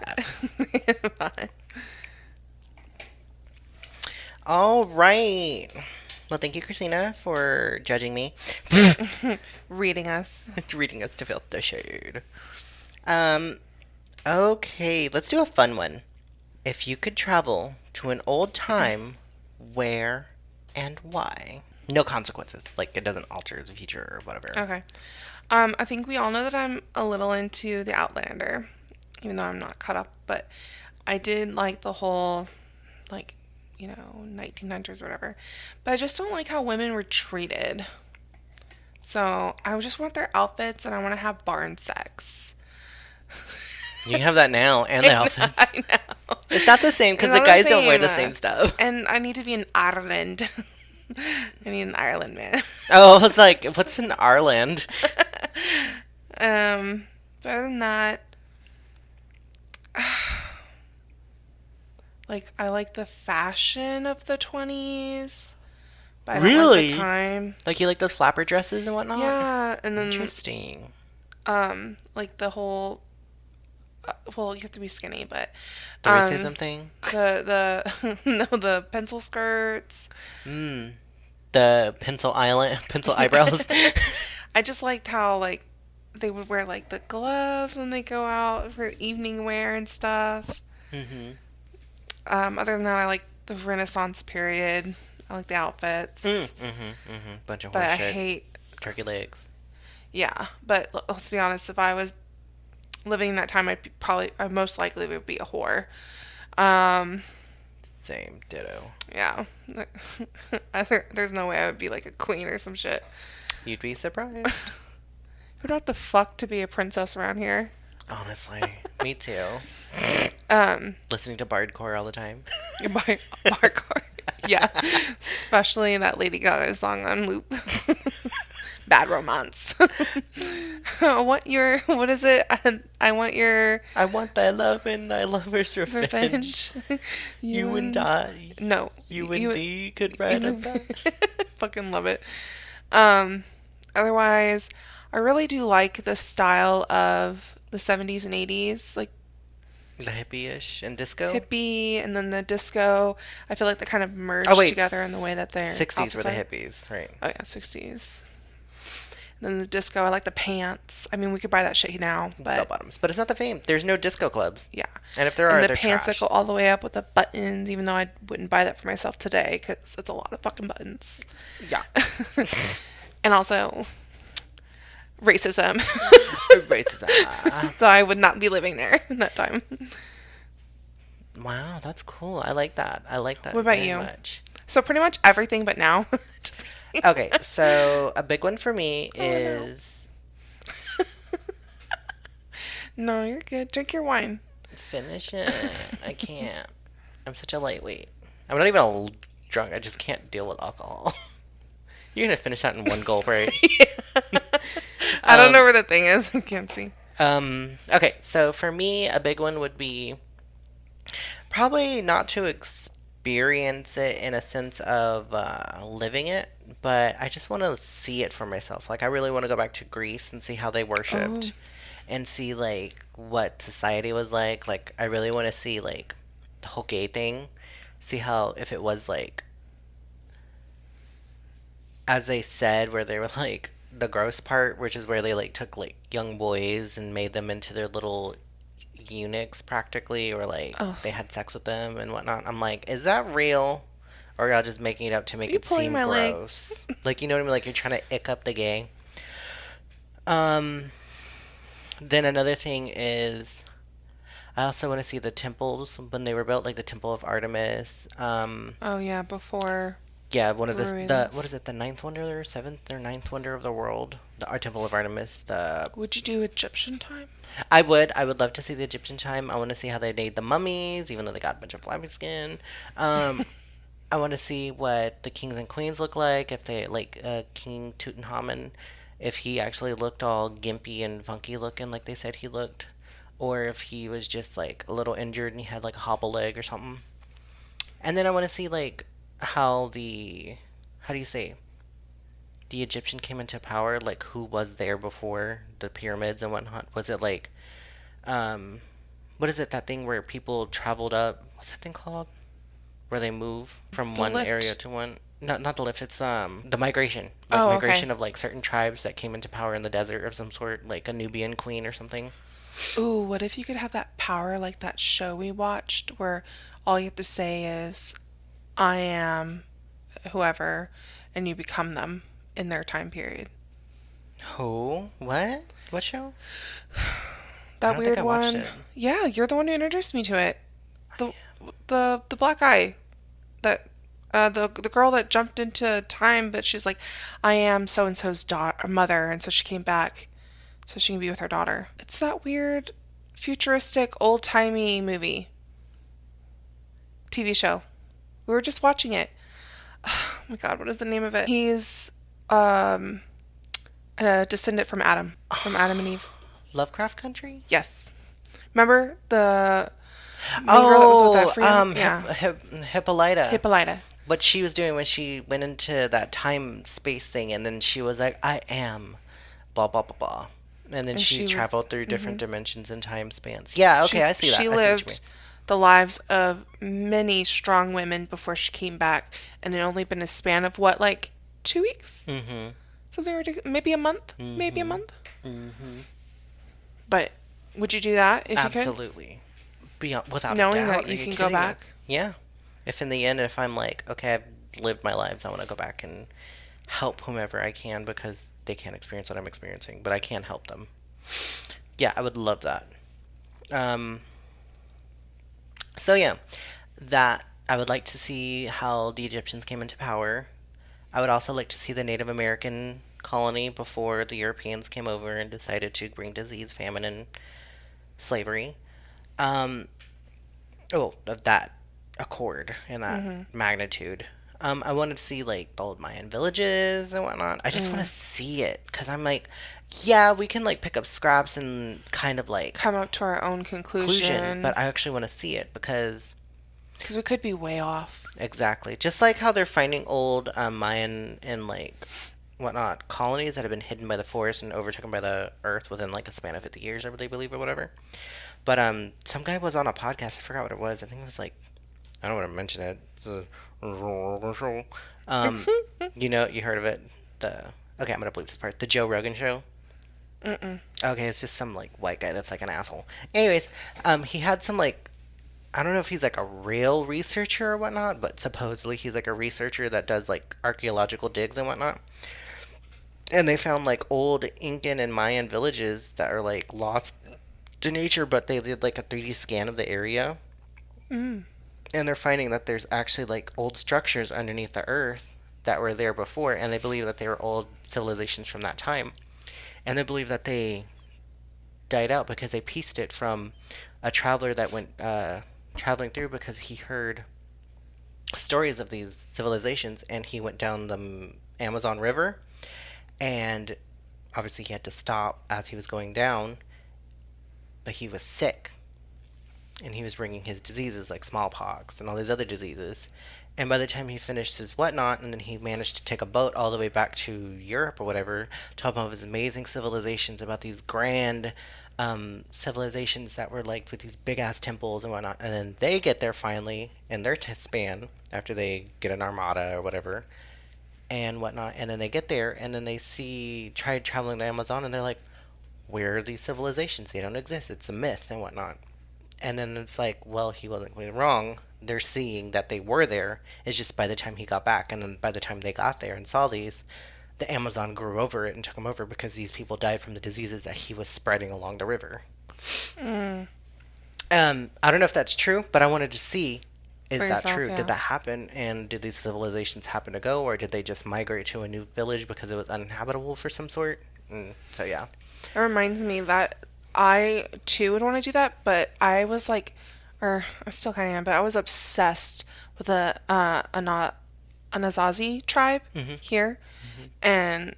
Fine. All right. Well, thank you, Christina, for judging me. Reading us. Reading us to feel the shade. Okay, let's do a fun one. If you could travel to an old time, where and why? No consequences. Like, it doesn't alter the future or whatever. Okay. I think we all know that I'm a little into the Outlander, even though I'm not caught up, but I did like the whole, like, 1900s or whatever. But I just don't like how women were treated. So I just want their outfits and I want to have barn sex. You have that now and the outfit. I know. It's not the same because It's the not guys don't wear the same. same stuff. And I need to be in Ireland. I need an Ireland man. Oh, I was like, what's in Ireland? But other than that, like, I like the fashion of the 20s, but I don't like Really? the time. Like, you like those flapper dresses and whatnot? Yeah, and then Interesting. like the whole well, you have to be skinny, but The racism thing? the no, the pencil skirts. The pencil eyebrows. I just liked how like they would wear like the gloves when they go out for evening wear and stuff. Mm-hmm. Other than that, I like the Renaissance period. I like the outfits. Bunch of But horse I shit. hate, Turkey legs. yeah. But let's be honest, if I was living in that time, I most likely would be a whore. Same, ditto. Yeah. There's no way I would be like a queen or some shit. You'd be surprised. Who'd have the fuck to be a princess around here? Honestly, me too. Um, Listening to bardcore all the time. Barcore. Yeah. Especially that Lady Gaga song on loop. Bad romance. What is it? I want your I want thy love and thy lover's revenge. revenge. You and I. No. You and thee could ride a bike. Fucking love it. Otherwise, I really do like the style of the 70s and 80s, like The hippie-ish and disco. hippie and then the disco. I feel like they kind of merged Oh, wait, together in the way that they're 60s were the are. hippies, right? Oh yeah, 60s. And then the disco, I like the pants. I mean, we could buy that shit now, Bell but bottoms. But it's not the fame. There's no disco clubs. yeah. And if there And are, the they're pants trash. that go all the way up with the buttons, even though I wouldn't buy that for myself today because it's a lot of fucking buttons. Yeah. And also, racism. Racism. So I would not be living there in that time. Wow, that's cool. I like that. I like that What about very you? much. So pretty much everything but now. Just kidding. Okay, so a big one for me Oh no. is No, you're good. Drink your wine. finish it. I can't. I'm such a lightweight. I'm not even drunk. I just can't deal with alcohol. You're gonna finish that in one gulp, right? I don't know Um, where the thing is. I can't see. okay, so for me, a big one would be probably not to experience it in a sense of living it, but I just want to see it for myself. Like, I really want to go back to Greece and see how they Oh, worshipped and see, like, what society was like. Like, I really want to see, like, the whole gay thing. See how, if it was, like, as they said, where they were, like, the gross part, which is where they, like, took, like, young boys and made them into their little eunuchs practically, or like oh. they had sex with them and whatnot. I'm like, is that real? Or y'all just making it up to Are make you it pulling seem my leg? gross? Like, you know what I mean? Like, you're trying to ick up the gay. Um, then another thing is, I also want to see the temples when they were built, like the Temple of Artemis. Oh yeah, before Yeah, one of the what ruins. is it? The ninth wonder, or seventh or ninth wonder of the world. The Art Temple of Artemis. The Would you do Egyptian time? I would love to see the Egyptian time. I want to see how they made the mummies, even though they got a bunch of flabby skin. Um, I want to see what the kings and queens look like. If they like King Tutankhamun, if he actually looked all gimpy and funky looking like they said he looked, or if he was just like a little injured and he had like a hobble leg or something. And then I want to see like how the how do you say the Egyptian came into power, like who was there before the pyramids and whatnot. Was it like um what is it, that thing where people traveled up, what's that thing called, where they move from The one area lift. to one, not the lift, it's the migration, like Oh, okay. migration of like certain tribes that came into power in the desert of some sort, like a Nubian queen or something. Ooh, what if you could have that power like that show we watched where all you have to say is, I am whoever, and you become them in their time period? Who? What show? I That don't think weird I watched one. it. Yeah, you're the one who introduced me to it. The the black guy that the girl that jumped into time, but she's like, I am so and so's daughter, mother, and so she came back so she can be with her daughter. It's that weird, futuristic, old timey movie, TV show. We were just watching it. Oh my God, what is the name of it? He's um a descendant from Adam and Eve. Lovecraft Country. Yes. Remember the main girl that was with that Oh, freedom? Yeah, Hippolyta. Hippolyta. What she was doing when she went into that time space thing, and then she was like, I am blah blah blah blah, and then And she she would. traveled through different hmm dimensions and time spans. Yeah, okay, I see that. she I see what you mean. lived the lives of many strong women before she came back, and it only been a span of what, like 2 weeks, Mm-hmm. something ridiculous, maybe a month, maybe a Mm-hmm. month. Mm-hmm. But would you do that if you could, Absolutely. Beyond, without a knowing that doubt. Are you you can go kidding me? back? Yeah. If in the end, if I'm like, okay, I've lived my lives, I want to go back and help whomever I can because they can't experience what I'm experiencing, but I can help them. Yeah, I would love that. Um, so yeah, that I would like to see how the Egyptians came into power. I would also like to see the Native American colony before the Europeans came over and decided to bring disease, famine, and slavery. Um, oh, of that accord and that Mm-hmm. magnitude. I wanted to see like the old Mayan villages and whatnot. I just want to Mm. see it because I'm like, yeah, we can like pick up scraps and kind of like Come up to our own conclusion, conclusion but I actually want to see it because because we could be way off. exactly, just like how they're finding old Mayan and like whatnot colonies that have been hidden by the forest and overtaken by the earth within like a span of 50 years, or they believe, or whatever. But some guy was on a podcast. I forgot what it was. I think it was like, I don't want to mention it. Um, you heard of it? The Okay, I'm gonna bleep this part. The Joe Rogan Show. Mm-mm. Okay, it's just some like white guy that's like an asshole. Anyways, he had some like, I don't know if he's like a real researcher or whatnot, but supposedly he's like a researcher that does like archaeological digs and whatnot. And they found like old Incan and Mayan villages that are like lost to nature, but they did like a 3D scan of the area. Mm. And they're finding that there's actually like old structures underneath the earth that were there before, and they believe that they were old civilizations from that time. And they believe that they died out because they pieced it from a traveler that went traveling through because he heard stories of these civilizations, and he went down the Amazon River, and obviously he had to stop as he was going down, but he was sick, and he was bringing his diseases like smallpox and all these other diseases. And by the time he finished his whatnot, and then he managed to take a boat all the way back to Europe or whatever, talking about his amazing civilizations, about these grand civilizations that were like with these big ass temples and whatnot. And then they get there finally in their span after they get an armada or whatever and whatnot. And then they get there and then they try traveling to Amazon, and they're like, where are these civilizations? They don't exist. It's a myth and whatnot. And then it's like, well, he wasn't completely wrong. They're seeing that they were there. It's just by the time he got back, and then by the time they got there and saw these, the Amazon grew over it and took him over because these people died from the diseases that he was spreading along the river. Mm. I don't know if that's true, but I wanted to see, is For that yourself, true? yeah. Did that happen? And did these civilizations happen to go, or did they just migrate to a new village because it was uninhabitable for some sort? So yeah. It reminds me that I too would want to do that, but I was like, or I still kind of am, but I was obsessed with the Anasazi tribe here, and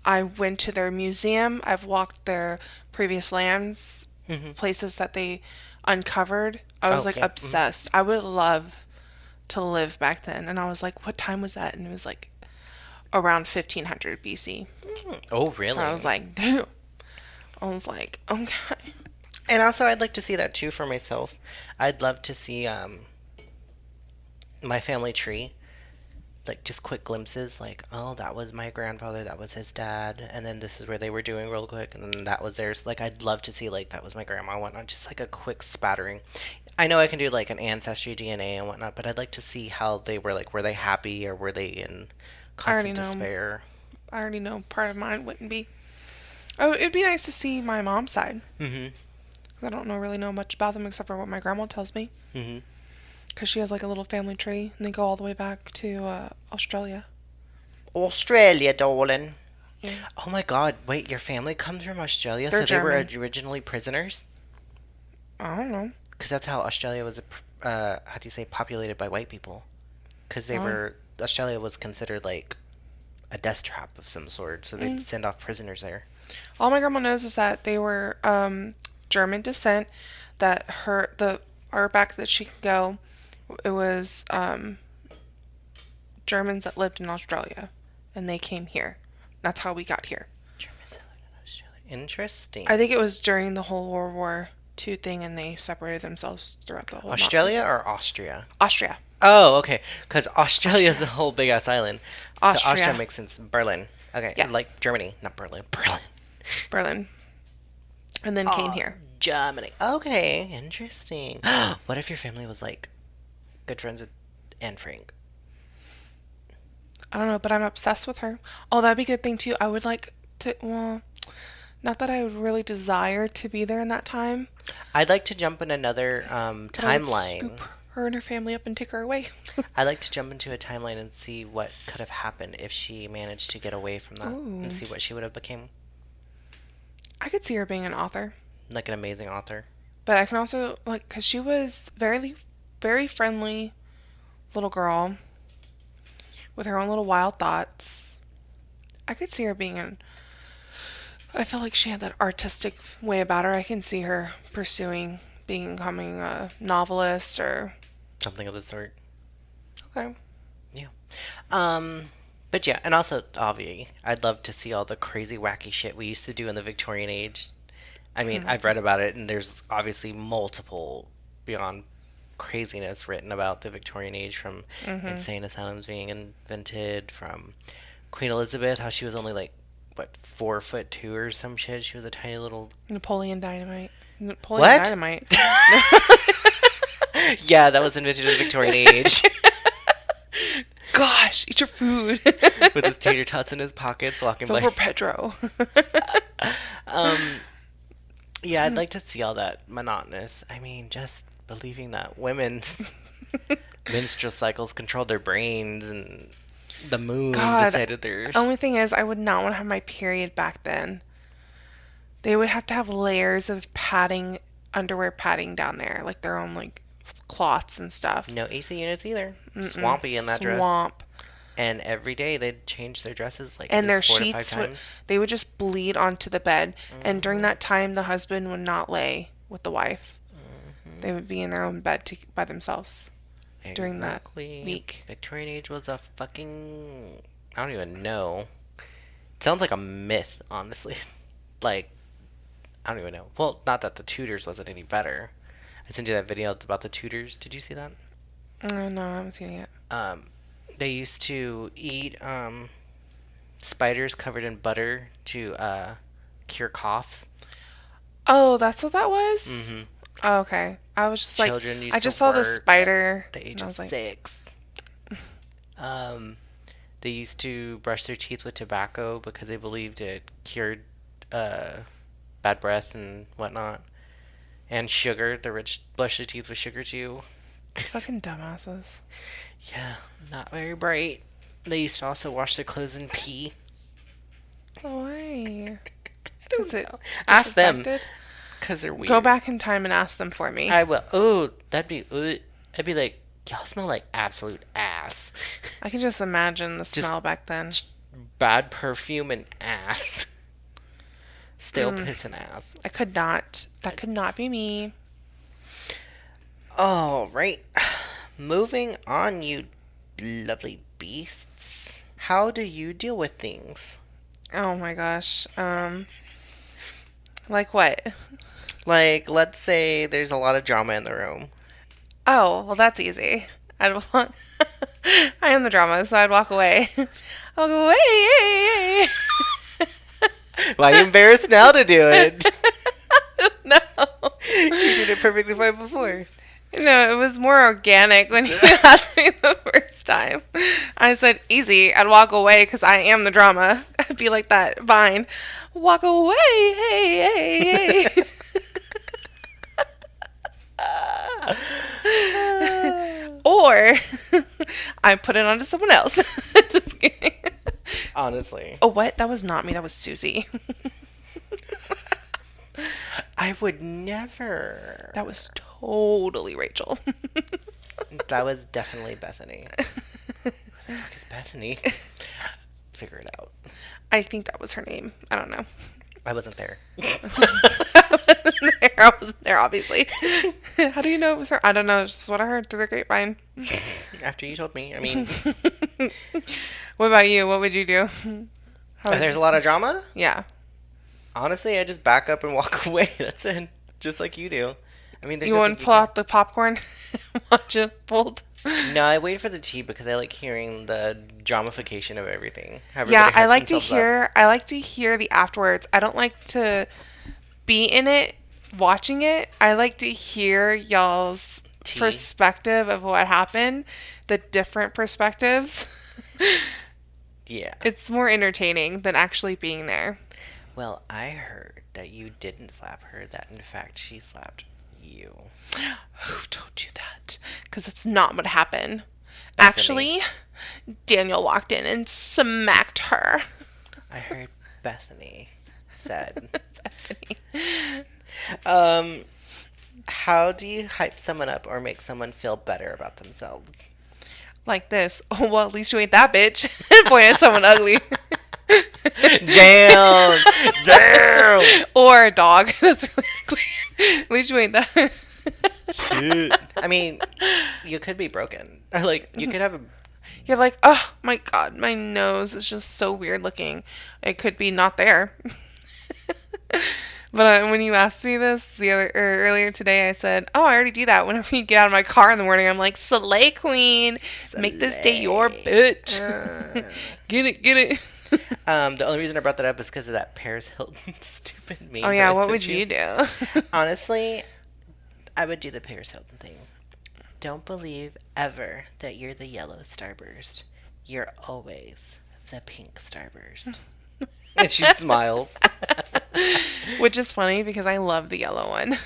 I went to their museum. I've walked their previous lands, places that they uncovered. I was like Okay. obsessed. I would love to live back then, and I was like, what time was that? And it was like around 1500 BC. Oh, So I was really? like, damn. I was like, okay. And also, I'd like to see that too for myself. I'd love to see my family tree, like just quick glimpses, like, oh, that was my grandfather, that was his dad, and then this is where they were doing real quick, and then that was theirs. Like, I'd love to see, like, that was my grandma and whatnot, just like a quick spattering. I know I can do like an ancestry DNA and whatnot, but I'd like to see how they were, like, were they happy or were they in I already constant know. despair? I already know part of mine wouldn't be. Oh, it'd be nice to see my mom's side. Mm-hmm. 'Cause I don't really know much about them except for what my grandma tells me. Mm-hmm. Because she has like a little family tree and they go all the way back to Australia. Australia, darling. Yeah. Oh my god, wait, your family comes from Australia? They're So they were German. originally prisoners? I don't know. Because that's how Australia was, how do you say, populated by white people. Because Oh. Australia was considered like a death trap of some sort, so they'd Mm. send off prisoners there. All my grandma knows is that they were German descent. That the far back that she could go, it was Germans that lived in Australia, and they came here. That's how we got here. Germans that lived in Australia. Interesting. I think it was during the whole World War II thing, and they separated themselves throughout the whole Australia Nazis. or Austria? Austria. Oh, okay. Because Australia is a whole big ass island. So Austria Austria. makes sense. Berlin. Okay, Yeah. like Germany, not Berlin. Berlin. Berlin. And then came here. Germany. Okay, interesting. What if your family was like good friends with Anne Frank? I don't know, but I'm obsessed with her. Oh, that'd be a good thing too. I would like to, well, not that I would really desire to be there in that time, I'd like to jump in another but I would timeline. scoop her and her family up and take her away. I'd like to jump into a timeline and see what could have happened if she managed to get away from that Ooh. and see what she would have become. I could see her being an author, Like an amazing author. but I can also, like, because she was very friendly little girl with her own little wild thoughts. I could see her being an, I feel like she had that artistic way about her. I can see her becoming a novelist or, Something of the sort. okay. Yeah. But yeah, and also, obviously, I'd love to see all the crazy, wacky shit we used to do in the Victorian age. I mean, I've read about it, and there's obviously multiple beyond craziness written about the Victorian age, from insane asylums being invented, from Queen Elizabeth, how she was only like, what, 4'2" or some shit. She was a tiny little. Napoleon Dynamite. Napoleon What? Dynamite. Yeah, that was invented in the Victorian age. gosh, eat your food. with his tater tots in his pockets, walking Vote by. for Pedro. Um, yeah, I'd like to see all that monotonous. I mean, just believing that women's menstrual cycles control their brains and the moon God, decided theirs. only thing is, I would not want to have my period back then. They would have to have layers of padding, underwear padding down there, like their own like cloths and stuff. No AC units either. Swampy in that dress. Swamp. And every day they'd change their dresses like And at their least 4 to 5 sheets would, times. they would just bleed onto the bed. And during that time, the husband would not lay with the wife. They would be in their own bed by themselves during that week. Victorian age was a fucking... I don't even know. It sounds like a myth, honestly. Like, I don't even know. Well, not that the Tudors wasn't any better. I sent you that video about the Tudors. Did you see that? No, I haven't seen it yet. They used to eat spiders covered in butter to cure coughs. Oh, that's what that was? Mm-hmm. Oh, okay. I was just Children like, used I just to saw the work spider. at the age and I of was like, 6. They used to brush their teeth with tobacco because they believed it cured bad breath and whatnot. And sugar. The rich brush their teeth with sugar too. fucking dumbasses. Yeah, not very bright. They used to also wash their clothes in pee. Why? I Does it don't know. Ask them. disinfected? Because they're weird. Go back in time and ask them for me. I will. Oh, that'd be... I'd be like, y'all smell like absolute ass. I can just imagine the smell back then. Bad perfume and ass. Still piss and ass. I could not. That could not be me. All right. Moving on, you lovely beasts. How do you deal with things? Oh my gosh. Like what? Like, let's say there's a lot of drama in the room. Oh, well, that's easy. I'd walk. I am the drama, so I'd walk away. I'll go away. Why are you embarrassed now to do it? No. You did it perfectly fine before. No, it was more organic when you asked me the first time. I said, easy. I'd walk away because I am the drama. I'd be like that vine. Walk away. Hey, hey, hey. Or I put it onto someone else. Just kidding. Honestly. Oh, what? That was not me. That was Susie. I would never. That was totally Rachel. That was definitely Bethany. Who the fuck is Bethany? Figure it out. I think that was her name. I don't know. I wasn't there. I wasn't there, obviously. How do you know it was her? I don't know. It's just what I heard through the grapevine. After you told me, I mean. What about you? What would you do? If there's a lot of drama, Yeah. honestly, I just back up and walk away. That's it. Just like you do. I mean, there's You wouldn't nothing pull out the popcorn? Watch it pulled? No, I wait for the tea because I like hearing the dramification of everything. How Yeah, everybody I hypes like to themselves up. hear the afterwards. I don't like to be in it watching it. I like to hear y'all's Tea. perspective of what happened, the different perspectives. Yeah. It's more entertaining than actually being there. Well, I heard that you didn't slap her, that in fact she slapped you. Oh, don't do that. Because it's not what happened. Bethany. Actually, Daniel walked in and smacked her. I heard Bethany said. Bethany. How do you hype someone up or make someone feel better about themselves? Like this. Oh, well, at least you ain't that bitch. Point at someone ugly. Damn! Damn! Or a dog. That's really ugly. At least you ain't that. Shit. I mean, you could be broken. Or like, you could have a... You're like, oh my god, my nose is just so weird looking. It could be not there. But when you asked me this earlier today, I said, "Oh, I already do that. Whenever you get out of my car in the morning, I'm like, Slay Queen, make this day your bitch. Get it, get it." The only reason I brought that up is because of that Paris Hilton stupid meme. Oh yeah, that I what sent would you do? Honestly, I would do the Paris Hilton thing. Don't believe ever that you're the yellow starburst. You're always the pink starburst. And she smiles. Which is funny because I love the yellow one.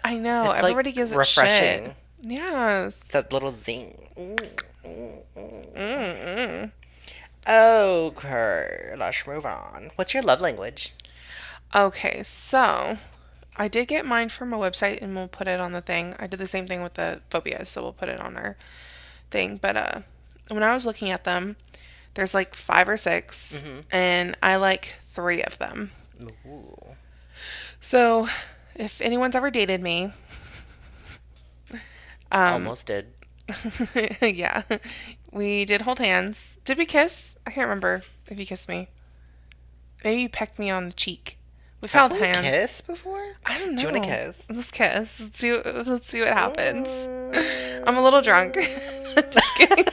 I know. It's like Everybody gives it refreshing. shit. Yes. It's that little zing. Okay, let's move on. What's your love language? Okay, so I did get mine from a website and we'll put it on the thing. I did the same thing with the phobias, so we'll put it on our thing. But when I was looking at them, there's like 5 or 6, and I like 3 of them. Ooh. So if anyone's ever dated me, Almost did. yeah, we did hold hands. Did we kiss? I can't remember if you kissed me. Maybe you pecked me on the cheek. We've held Have we hands. kissed before? I don't know. Do you want to kiss? Let's kiss. Let's see what happens. I'm a little drunk. Just kidding.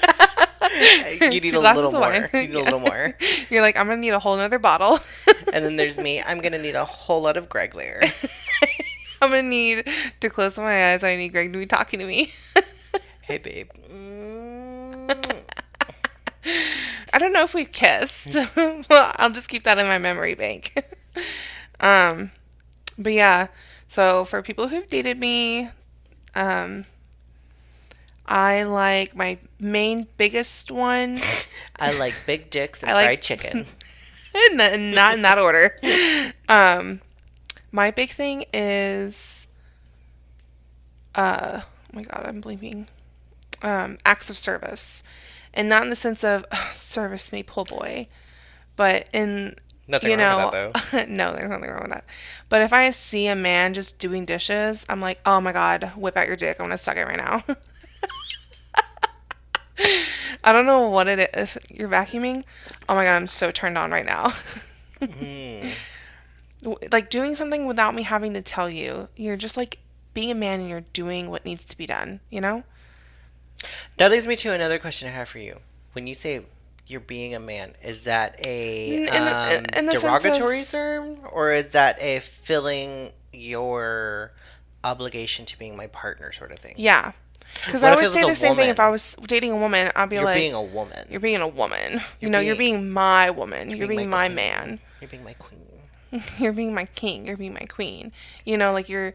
You need 2 a glasses little of more. wine. You need a little more. You're like, I'm gonna need a whole nother bottle. And then there's me. I'm gonna need a whole lot of Greg layer. I'm gonna need to close my eyes. I need Greg to be talking to me. Hey, babe. I don't know if we've kissed. Well, I'll just keep that in my memory bank. But yeah, so for people who've dated me, I like my main biggest one. I like big dicks and I like- fried chicken. Not in that order. My big thing is, oh my God, I'm bleeping. Acts of service, and not in the sense of service me, pull boy, but in Nothing wrong with that, though. no, there's nothing wrong with that. But if I see a man just doing dishes, I'm like, oh my God, whip out your dick. I'm gonna suck it right now. I don't know what it is. If you're vacuuming, oh my God, I'm so turned on right now. Like doing something without me having to tell you. You're just like being a man and you're doing what needs to be done, you know? That leads me to another question I have for you. When you say you're being a man, is that a In the sense of- derogatory term, or is that a filling your obligation to being my partner sort of thing? Yeah. Because What I if it would was say a the same thing woman? if I was dating a woman. I'd be You're like, being a woman. you're being a woman. You're You're being- being my woman. You're being my queen. man. You're being my queen. You're being my king. You're being my queen. You know, like you're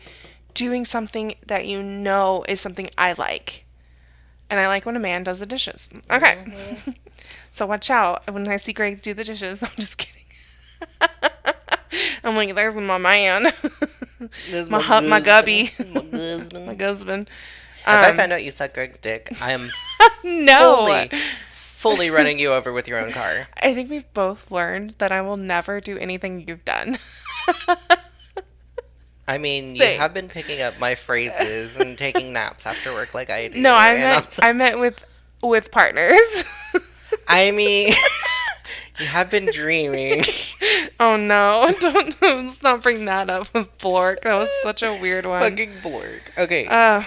doing something that you know is something I like. And I like when a man does the dishes. Okay. So watch out when I see Greg do the dishes. I'm just kidding. I'm like, there's my man. This is My gubby. My husband. My husband. If I find out you suck Greg's dick, I am No. fully running you over with your own car. I think we've both learned that I will never do anything you've done. I mean, Same. you have been picking up my phrases and taking naps after work like I do. No, and also- I meant with partners. I mean, you have been dreaming. Oh no! Let's not bring that up with Blork. That was such a weird one. Fucking blurg. Okay. I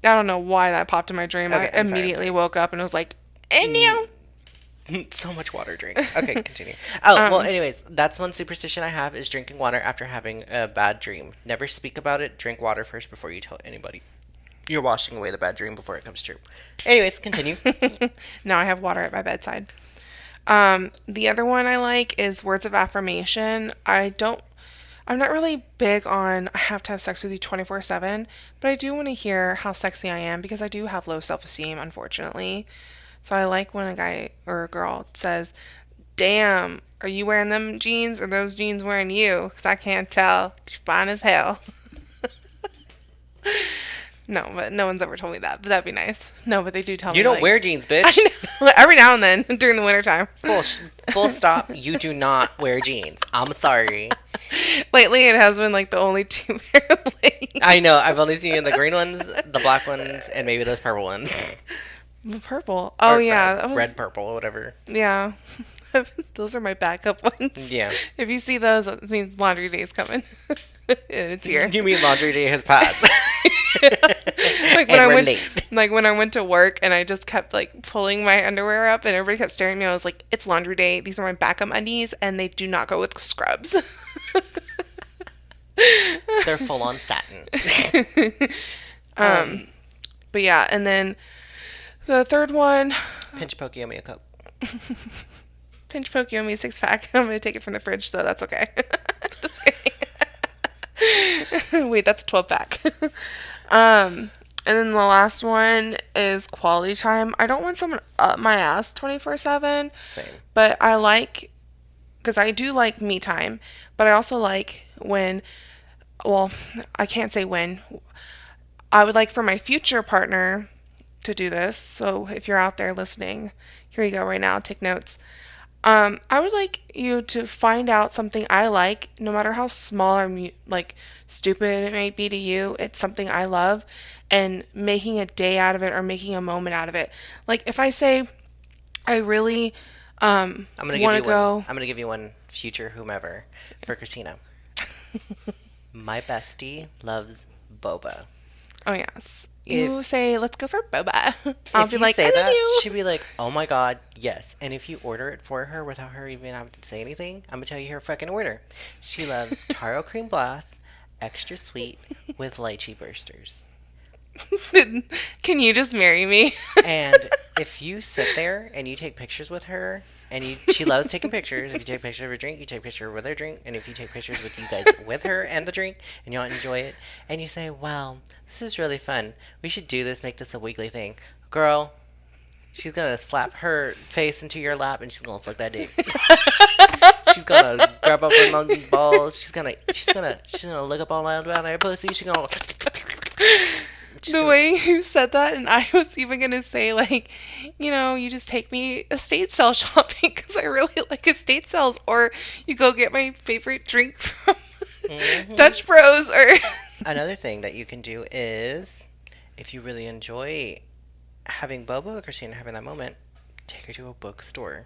don't know why that popped in my dream. Okay, I I'm sorry, immediately woke up and was like, "And you." So much water drink. Okay, continue. Oh, well, anyways, that's one superstition I have is drinking water after having a bad dream. Never speak about it. Drink water first before you tell anybody. You're washing away the bad dream before it comes true. Anyways, continue. Now I have water at my bedside. The other one I like is words of affirmation. I'm not really big on I have to have sex with you 24/7, but I do want to hear how sexy I am because I do have low self-esteem, unfortunately. So I like when a guy or a girl says, "Damn, are you wearing them jeans or those jeans wearing you? Because I can't tell. You're fine as hell." No, but no one's ever told me that. But that'd be nice. No, but they do tell me. You don't like, wear jeans, bitch. every now and then during the wintertime. Full stop. You do not wear jeans. I'm sorry. Lately, it has been like the only 2 pair of leggings. I know. I've only seen the green ones, the black ones, and maybe those purple ones. The purple. Oh Or yeah, red, that was, red, purple, or whatever. yeah. Those are my backup ones. Yeah. If you see those, that means laundry day is coming. And it's here. You mean laundry day has passed? Like And we're late. like when I went to work and I just kept like pulling my underwear up and everybody kept staring at me. I was like, "It's laundry day. These are my backup undies and they do not go with scrubs." They're full on satin. But yeah, and then the third one, Pinch poke, yummy a Coke. Pinch poke, you owe me a 6-pack. I'm going to take it from the fridge, so that's okay. Wait, that's a 12-pack. And then the last one is quality time. I don't want someone up my ass 24/7, Same. but I like, because I do like me time, but I also like when, well, I can't say when. I would like for my future partner to do this. So if you're out there listening, here you go right now, take notes. I would like you to find out something I like, no matter how small or like stupid it may be to you. It's something I love, and making a day out of it or making a moment out of it. Like if I say I really want to go. I'm gonna give you one, future whomever, for Christina. My bestie loves boba. Oh yes. If- You say, let's go for boba. I'll If be you like, say I love that, you. she'd be like, "Oh my god, yes." And if you order it for her without her even having to say anything, I'm gonna tell you her fucking order. She loves taro cream blast, extra sweet, with lychee bursters. Can you just marry me? And if you sit there and you take pictures with her, and she loves taking pictures. If you take a picture of her drink, you take a picture with her drink. And if you take pictures with you guys with her and the drink, and you want to enjoy it, and you say, "Wow, this is really fun. We should do this, make this a weekly thing." Girl, she's gonna slap her face into your lap, and she's gonna suck that dick. She's gonna grab up her monkey balls. She's gonna look up all loud about her pussy. The way you said that, and I was even gonna say, like, you just take me estate sale shopping because I really like estate sales, or you go get my favorite drink from Dutch Bros, or Another thing that you can do is, if you really enjoy having boba with Christina, having that moment, take her to a bookstore.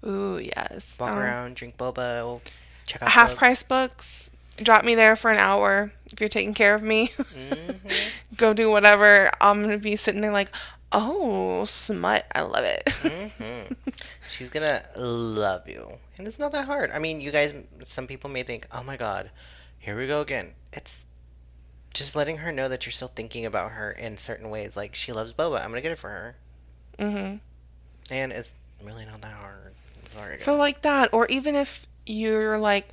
ooh yes, Walk around, drink boba, check out half books. price books. Drop me there for an hour if you're taking care of me. Go do whatever. I'm gonna be sitting there like, oh, smut. I love it. She's gonna love you, and it's not that hard. I mean, you guys, some people may think, "Oh my god, here we go again." It's just letting her know that you're still thinking about her in certain ways. Like, she loves boba, I'm gonna get it for her. And it's really not that hard. Sorry, guys. So like that, or even if you're like,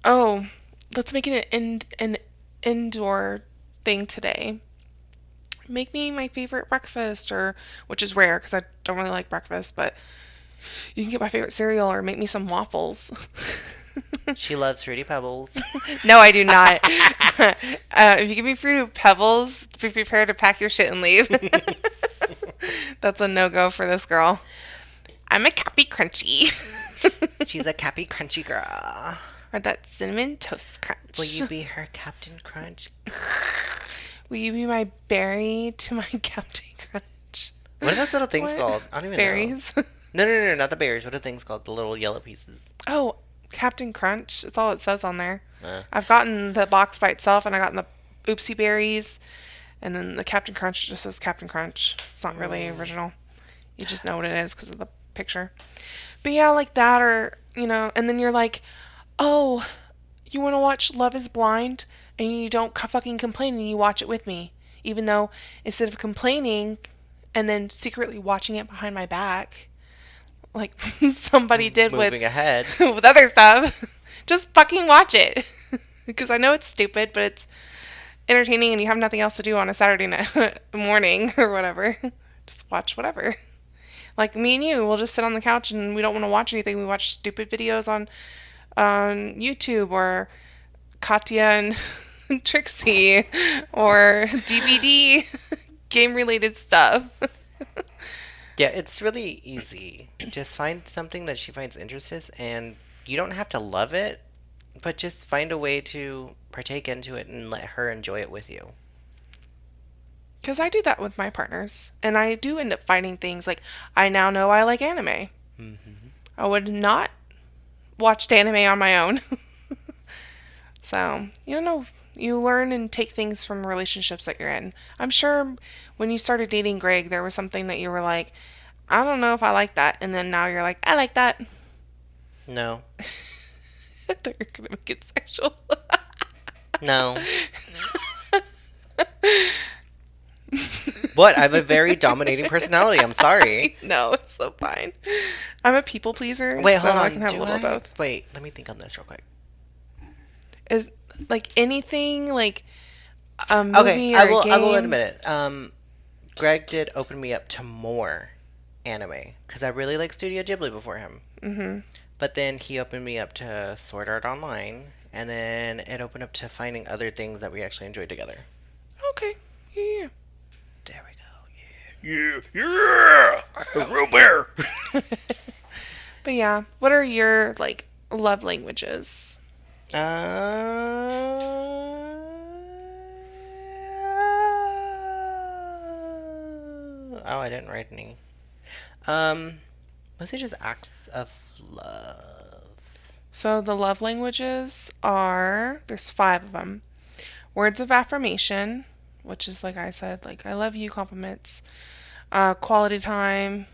oh, let's make it an indoor thing today. Make me my favorite breakfast, or which is rare because I don't really like breakfast, but you can get my favorite cereal or make me some waffles. She loves Fruity Pebbles. No, I do not. If you give me Fruity Pebbles, be prepared to pack your shit and leave. That's a no-go for this girl. I'm a Cappy Crunchy. She's a Cappy Crunchy girl. Or that Cinnamon Toast Crunch. Will you be her Captain Crunch? Will you be my berry to my Captain Crunch? What are those little things What? called? I don't even Berries? know. No, not the berries. What are things called? The little yellow pieces. Oh, Captain Crunch. That's all it says on there. Uh. I've gotten the box by itself, and I gotten the Oopsie Berries, and then the Captain Crunch just says Captain Crunch. It's not really original. You just know what it is because of the picture. But yeah, like that, or, and then you're like, oh, you want to watch Love is Blind? And you don't fucking complain and you watch it with me. Even though instead of complaining and then secretly watching it behind my back, like somebody did Moving ahead. with other stuff, just fucking watch it. Because I know it's stupid, but it's entertaining and you have nothing else to do on a Saturday night morning or whatever. Just watch whatever. Like me and you, we'll just sit on the couch and we don't want to watch anything. We watch stupid videos on YouTube, or Katya and Trixie, or DVD game related stuff. Yeah, it's really easy. Just find something that she finds interesting, and you don't have to love it, but just find a way to partake into it and let her enjoy it with you. Because I do that with my partners, and I do end up finding things like, I now know I like anime. I would not watch anime on my own. So, you learn and take things from relationships that you're in. I'm sure when you started dating Greg, there was something that you were like, I don't know if I like that. And then now you're like, I like that. No. I thought you were going to make it sexual. No. What? I have a very dominating personality. I'm sorry. No, it's so fine. I'm a people pleaser, Wait, so hold on. I can have a little of both. Wait, let me think on this real quick. Is like anything like a movie Okay, or I a will. game? I will admit it. Greg did open me up to more anime because I really liked Studio Ghibli before him. Mm-hmm. But then he opened me up to Sword Art Online, and then it opened up to finding other things that we actually enjoyed together. Okay. Yeah. There we go. Yeah. I'm a real bear. But yeah, what are your like love languages? Oh, I didn't write any. Mostly just acts of love. So the love languages are there's 5 of them. Words of affirmation, which is like I said, like I love you, compliments. Quality time,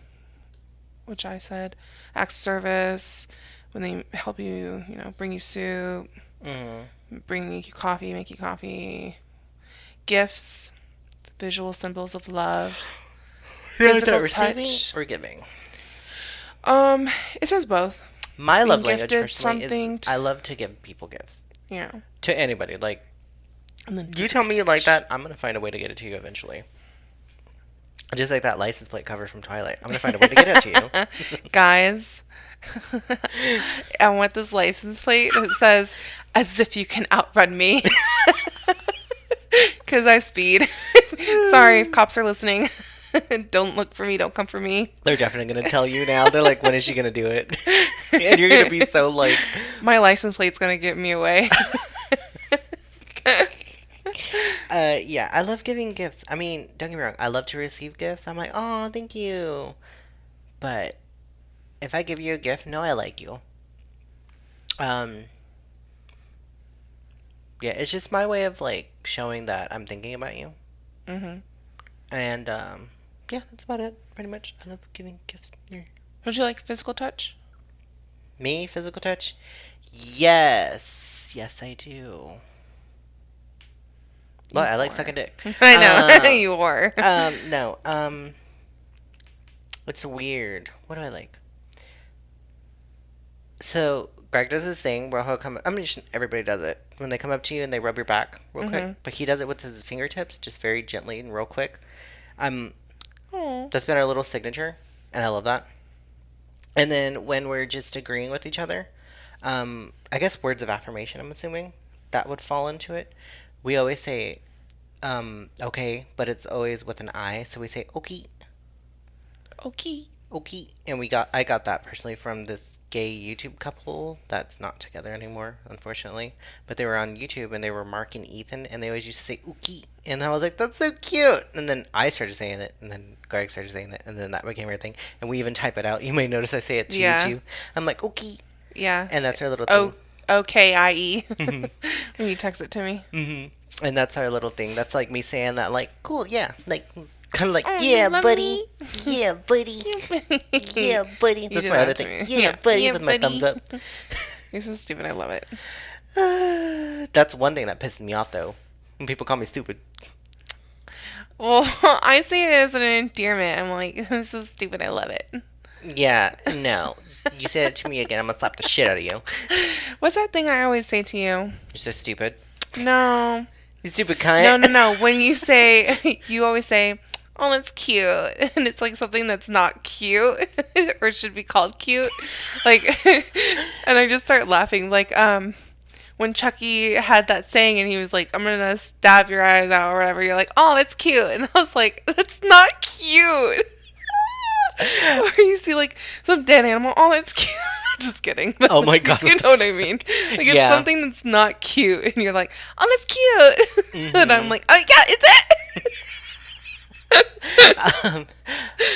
which I said. Acts of service, when they help you, bring you soup, bring you coffee, make you coffee. Gifts, visual symbols of love. Physical receiving touch. or giving? It says both. My Being love language gifted personally something is I love to give people gifts. Yeah. To anybody. Like, And then you tell me you like that, I'm going to find a way to get it to you eventually. Just like that license plate cover from Twilight. I'm going to find a way to get it to you. Guys, I want this license plate that says, as if you can outrun me. Because I speed. Sorry if cops are listening. Don't look for me. Don't come for me. They're definitely going to tell you now. They're like, when is she going to do it? And you're going to be so like... My license plate's going to get me away. Yeah, I love giving gifts. I mean, don't get me wrong. I love to receive gifts. I'm like, oh, thank you. But if I give you a gift, no, I like you. Yeah, it's just my way of like showing that I'm thinking about you. Mm-hmm. And yeah, that's about it. Pretty much, I love giving gifts. Yeah. Would you like physical touch? Me, physical touch? Yes, I do. Well, I like sucking dick. I know you were. No. It's weird. What do I like? So Greg does this thing where he'll come. I mean, everybody does it when they come up to you and they rub your back real quick. But he does it with his fingertips, just very gently and real quick. That's been our little signature, and I love that. And then when we're just agreeing with each other, I guess words of affirmation. I'm assuming that would fall into it. We always say, okay, but it's always with an I, so we say okay. Okay. And I got that personally from this gay YouTube couple that's not together anymore, unfortunately. But they were on YouTube and they were Mark and Ethan and they always used to say okay. And I was like, that's so cute. And then I started saying it and then Greg started saying it and then that became our thing. And we even type it out. You may notice I say it to you too. I'm like, okay. Yeah. And that's our little thing. O-K-I-E. When you text it to me. Mm-hmm. And that's our little thing. That's like me saying that, like, cool, yeah. Like, kind of like, oh, yeah, buddy. Yeah, buddy. Yeah, buddy. That's my other thing. Yeah, buddy, with my thumbs up. You're so stupid. I love it. That's one thing that pisses me off, though. When people call me stupid. Well, I say it as an endearment. I'm like, this is stupid. I love it. Yeah, no. You say it to me again, I'm gonna slap the shit out of you. What's that thing I always say to you? You're so stupid. No. You stupid cunt. No. When you say, you always say, oh, that's cute. And it's like something that's not cute or should be called cute. Like, and I just start laughing. Like, when Chucky had that saying and he was like, I'm going to stab your eyes out or whatever. You're like, oh, that's cute. And I was like, that's not cute. Or you see like some dead animal. Oh, that's cute. Just kidding. But oh my god. You know what I mean? Like it's something that's not cute, and you're like, oh, that's cute. Mm-hmm. And I'm like, oh yeah, it's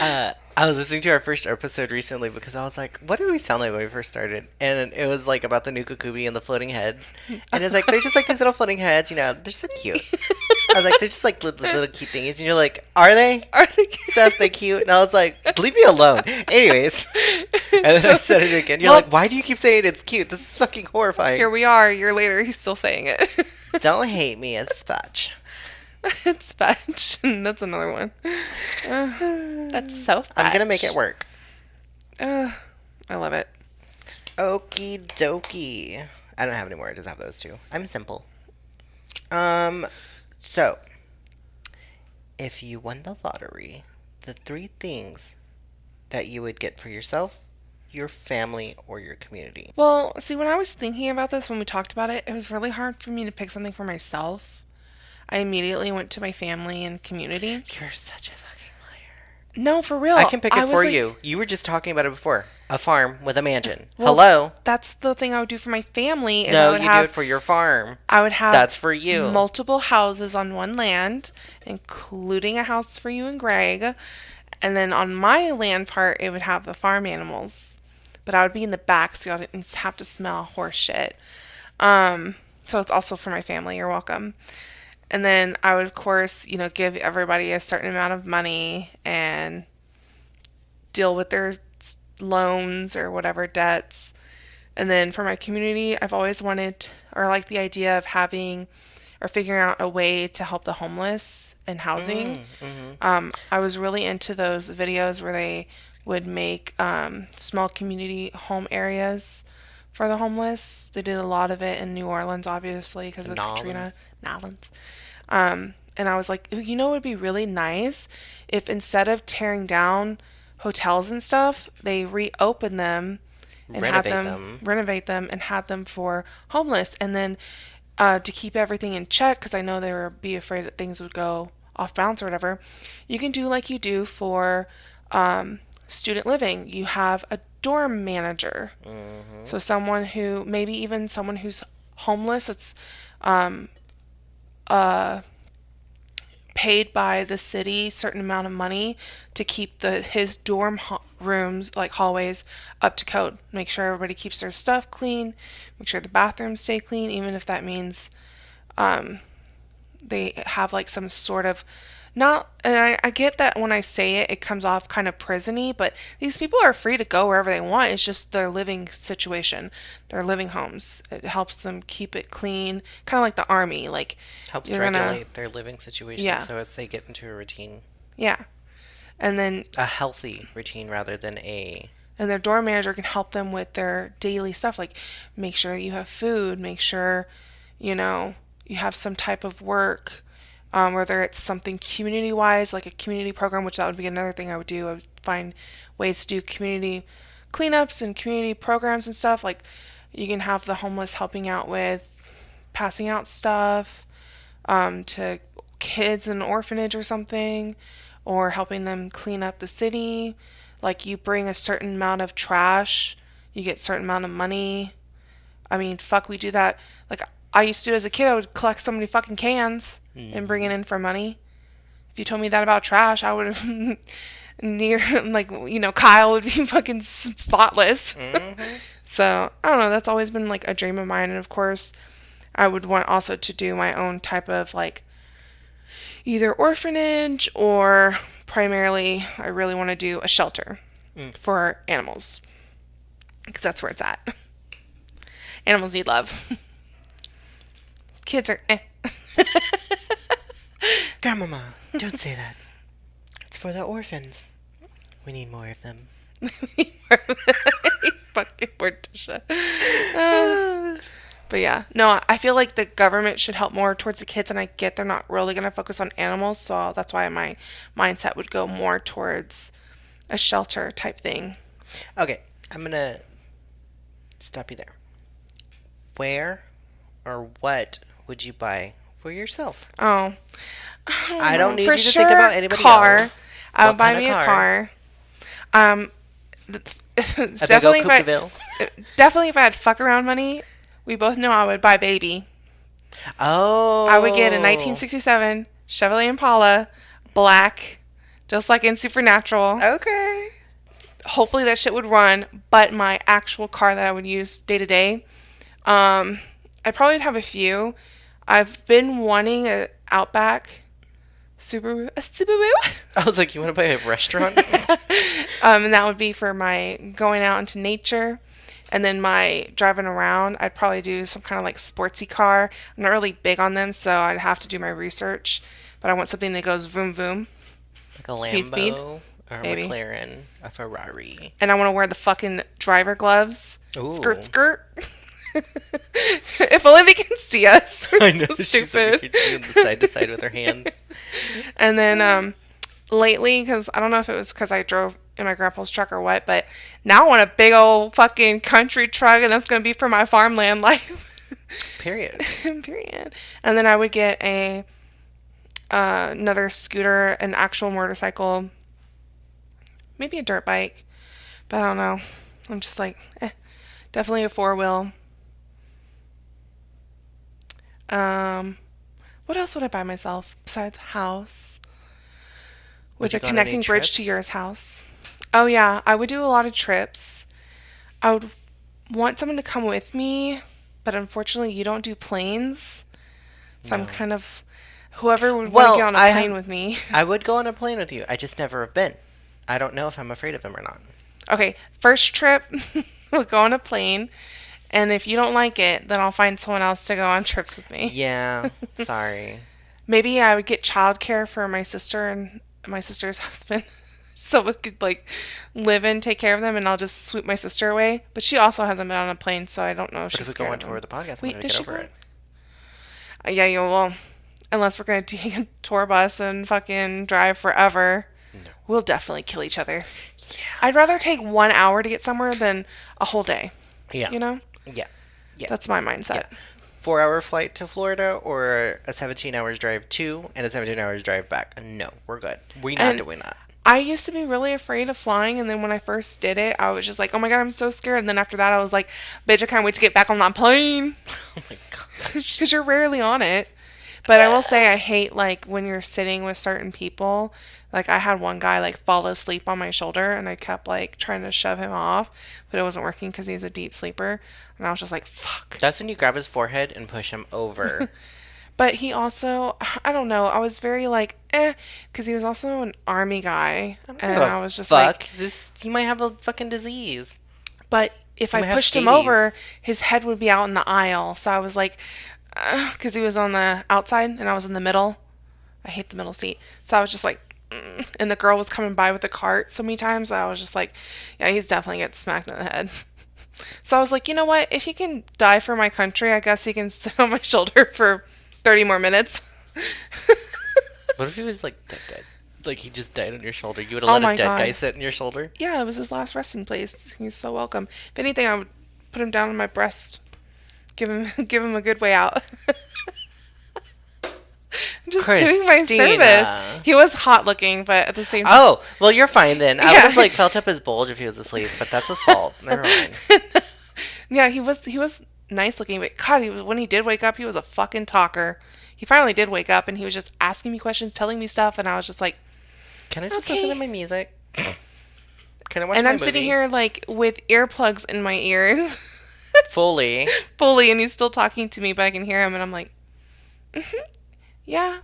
it. I was listening to our first episode recently because I was like, what did we sound like when we first started? And it was like about the Nukukubi and the floating heads. And it's like, they're just like these little floating heads, they're so cute. I was like, they're just like little cute thingies. And you're like, are they? Are they cute? Stuff, they cute. And I was like, leave me alone. Anyways. And then I said it again. You're like, why do you keep saying it's cute? This is fucking horrifying. Here we are, a year later, he's still saying it. Don't hate me as such. It's fetch. That's another one. That's so fetch. I'm gonna make it work. I love it. Okie dokie. I don't have any more. I just have those two. I'm simple. So if you won the lottery, the three things that you would get for yourself, your family, or your community. Well, see, when I was thinking about this, when we talked about it, it was really hard for me to pick something for myself. I immediately went to my family and community. You're such a fucking liar. No, for real. I can pick it was for like, you. You were just talking about it before. A farm with a mansion. Well, Hello. That's the thing I would do for my family. Is I No, would you have, do it for your farm. I would have That's for you. multiple houses on one land, including a house for you and Greg. And then on my land part, it would have the farm animals. But I would be in the back, so y'all didn't have to smell horse shit. So it's also for my family. You're welcome. And then I would, of course, give everybody a certain amount of money and deal with their loans or whatever debts. And then for my community, I've always wanted or like the idea of having or figuring out a way to help the homeless and housing. I was really into those videos where they would make small community home areas for the homeless. They did a lot of it in New Orleans, obviously, because of Katrina. Nolans. And I was like, you know, it would be really nice if instead of tearing down hotels and stuff, they reopen them and renovate them and had them for homeless. And then to keep everything in check, because I know they would be afraid that things would go off balance or whatever, you can do like you do for student living. You have a dorm manager. So someone who, maybe even someone who's homeless, it's paid by the city certain amount of money to keep his dorm rooms, like hallways, up to code. Make sure everybody keeps their stuff clean. Make sure the bathrooms stay clean, even if that means they have like some sort of not. And I get that when I say it, it comes off kind of prison-y, but these people are free to go wherever they want. It's just their living situation, their living homes. It helps them keep it clean, kind of like the army. Like helps regulate their living situation, so as they get into a routine. Yeah, and then a healthy routine rather than And their dorm manager can help them with their daily stuff, like make sure you have food, make sure you have some type of work. Whether it's something community-wise, like a community program, which that would be another thing I would do. I would find ways to do community cleanups and community programs and stuff. Like you can have the homeless helping out with passing out stuff to kids in an orphanage or something, or helping them clean up the city. Like you bring a certain amount of trash, you get a certain amount of money. I mean, fuck, we do that. Like I used to do as a kid, I would collect so many fucking cans and bring it in for money. If you told me that about trash, I would have Kyle would be fucking spotless. So, I don't know, that's always been like a dream of mine. And of course, I would want also to do my own type of like either orphanage or primarily I really want to do a shelter for animals. Because that's where it's at. Animals need love. Kids are Grandmama, don't say that. It's for the orphans. We need more of them. Fucking Morticia. But yeah, no, I feel like the government should help more towards the kids, and I get they're not really going to focus on animals, so that's why my mindset would go more towards a shelter type thing. Okay, I'm going to stop you there. Where or what would you buy for yourself? I don't need you to think about anybody else. I would buy me a car. Definitely if I had fuck around money, we both know I would buy Baby. Oh. I would get a 1967 Chevrolet Impala, black, just like in Supernatural. Okay. Hopefully that shit would run, but my actual car that I would use day to day, I probably would have a few. I've been wanting a Outback Subaru. I was like, you want to buy a restaurant? And that would be for my going out into nature. And then my driving around, I'd probably do some kind of like sportsy car. I'm not really big on them, so I'd have to do my research. but I want something that goes vroom vroom, Like a speed speed, Lambo or a maybe. McLaren, a Ferrari. And I want to wear the fucking driver gloves. Skirt, Ooh. skirt. If only they can see us. I We're know, so she's over stupid. here doing the side to side with her hands. And then lately, because I don't know if it was because I drove in my grandpa's truck or what, but now I want a big old fucking country truck, and that's going to be for my farmland life. Period. Period. And then I would get a another scooter, an actual motorcycle, maybe a dirt bike, but I don't know. I'm just like, definitely a four wheel. Um, what else would I buy myself besides house Would with you a go on any connecting bridge to trips? yours house? Oh yeah, I would do a lot of trips. I would want someone to come with me, but unfortunately you don't do planes. So I'm No. kind of whoever would want to get Well, on a plane with me. I would go on a plane with you. I just never have been. I don't know if I'm afraid of him or not. Okay, first trip, we'll go on a plane, and if you don't like it, then I'll find someone else to go on trips with me. Yeah, sorry. Maybe I would get childcare for my sister and my sister's husband. So we could like live in, take care of them, and I'll just swoop my sister away. But she also hasn't been on a plane, so I don't know if But if she's we go scared on of tour them. of the podcast, I'm Wait, going to does get she over go? it. Yeah, you will. Unless we're gonna take a tour bus and fucking drive forever, No. we'll definitely kill each other. Yeah. I'd rather take 1 hour to get somewhere than a whole day. Yeah. You know, Yeah. Yeah. that's my mindset. Yeah. 4 hour flight to Florida or a 17 hours drive to and a 17 hours drive back. No, we're good. We're not And doing that. I used to be really afraid of flying, and then when I first did it, I was just like, "Oh my god, I'm so scared." And then after that, I was like, "Bitch, I can't wait to get back on that plane," Oh my god. because you're rarely on it. But I will say, I hate like when you're sitting with certain people. Like I had one guy like fall asleep on my shoulder, and I kept like trying to shove him off, but it wasn't working because he's a deep sleeper, and I was just like, "Fuck." That's when you grab his forehead and push him over. But he also, I don't know, I was very like, because he was also an army guy, I don't give and a I was just fuck. like, He might have a fucking disease. but if He I might have pushed him scabies. over, his head would be out in the aisle. So I was like, because he was on the outside and I was in the middle. I hate the middle seat. So I was just like, and the girl was coming by with the cart so many times. I was just like, yeah, he's definitely getting smacked in the head. So I was like, you know what? If he can die for my country, I guess he can sit on my shoulder for 30 more minutes. What if he was like dead? Like he just died on your shoulder. You would have Oh let my a dead God. guy sit on your shoulder? Yeah, it was his last resting place. He's so welcome. If anything, I would put him down on my breast, give him give him a good way out. Just doing my Christina. service. He was hot looking, but at the same time, Oh, well, you're fine then. I would Yeah. have like felt up his bulge if he was asleep, but that's assault. Never mind. yeah, he was nice looking. But God, he was when he did wake up, he was a fucking talker. He finally did wake up, and he was just asking me questions, telling me stuff, and I was just like, Can I just Okay. listen to my music? Can I watch and my I'm sitting movie? here like with earplugs in my ears, Fully. fully, and he's still talking to me, but I can hear him, and I'm like, yeah.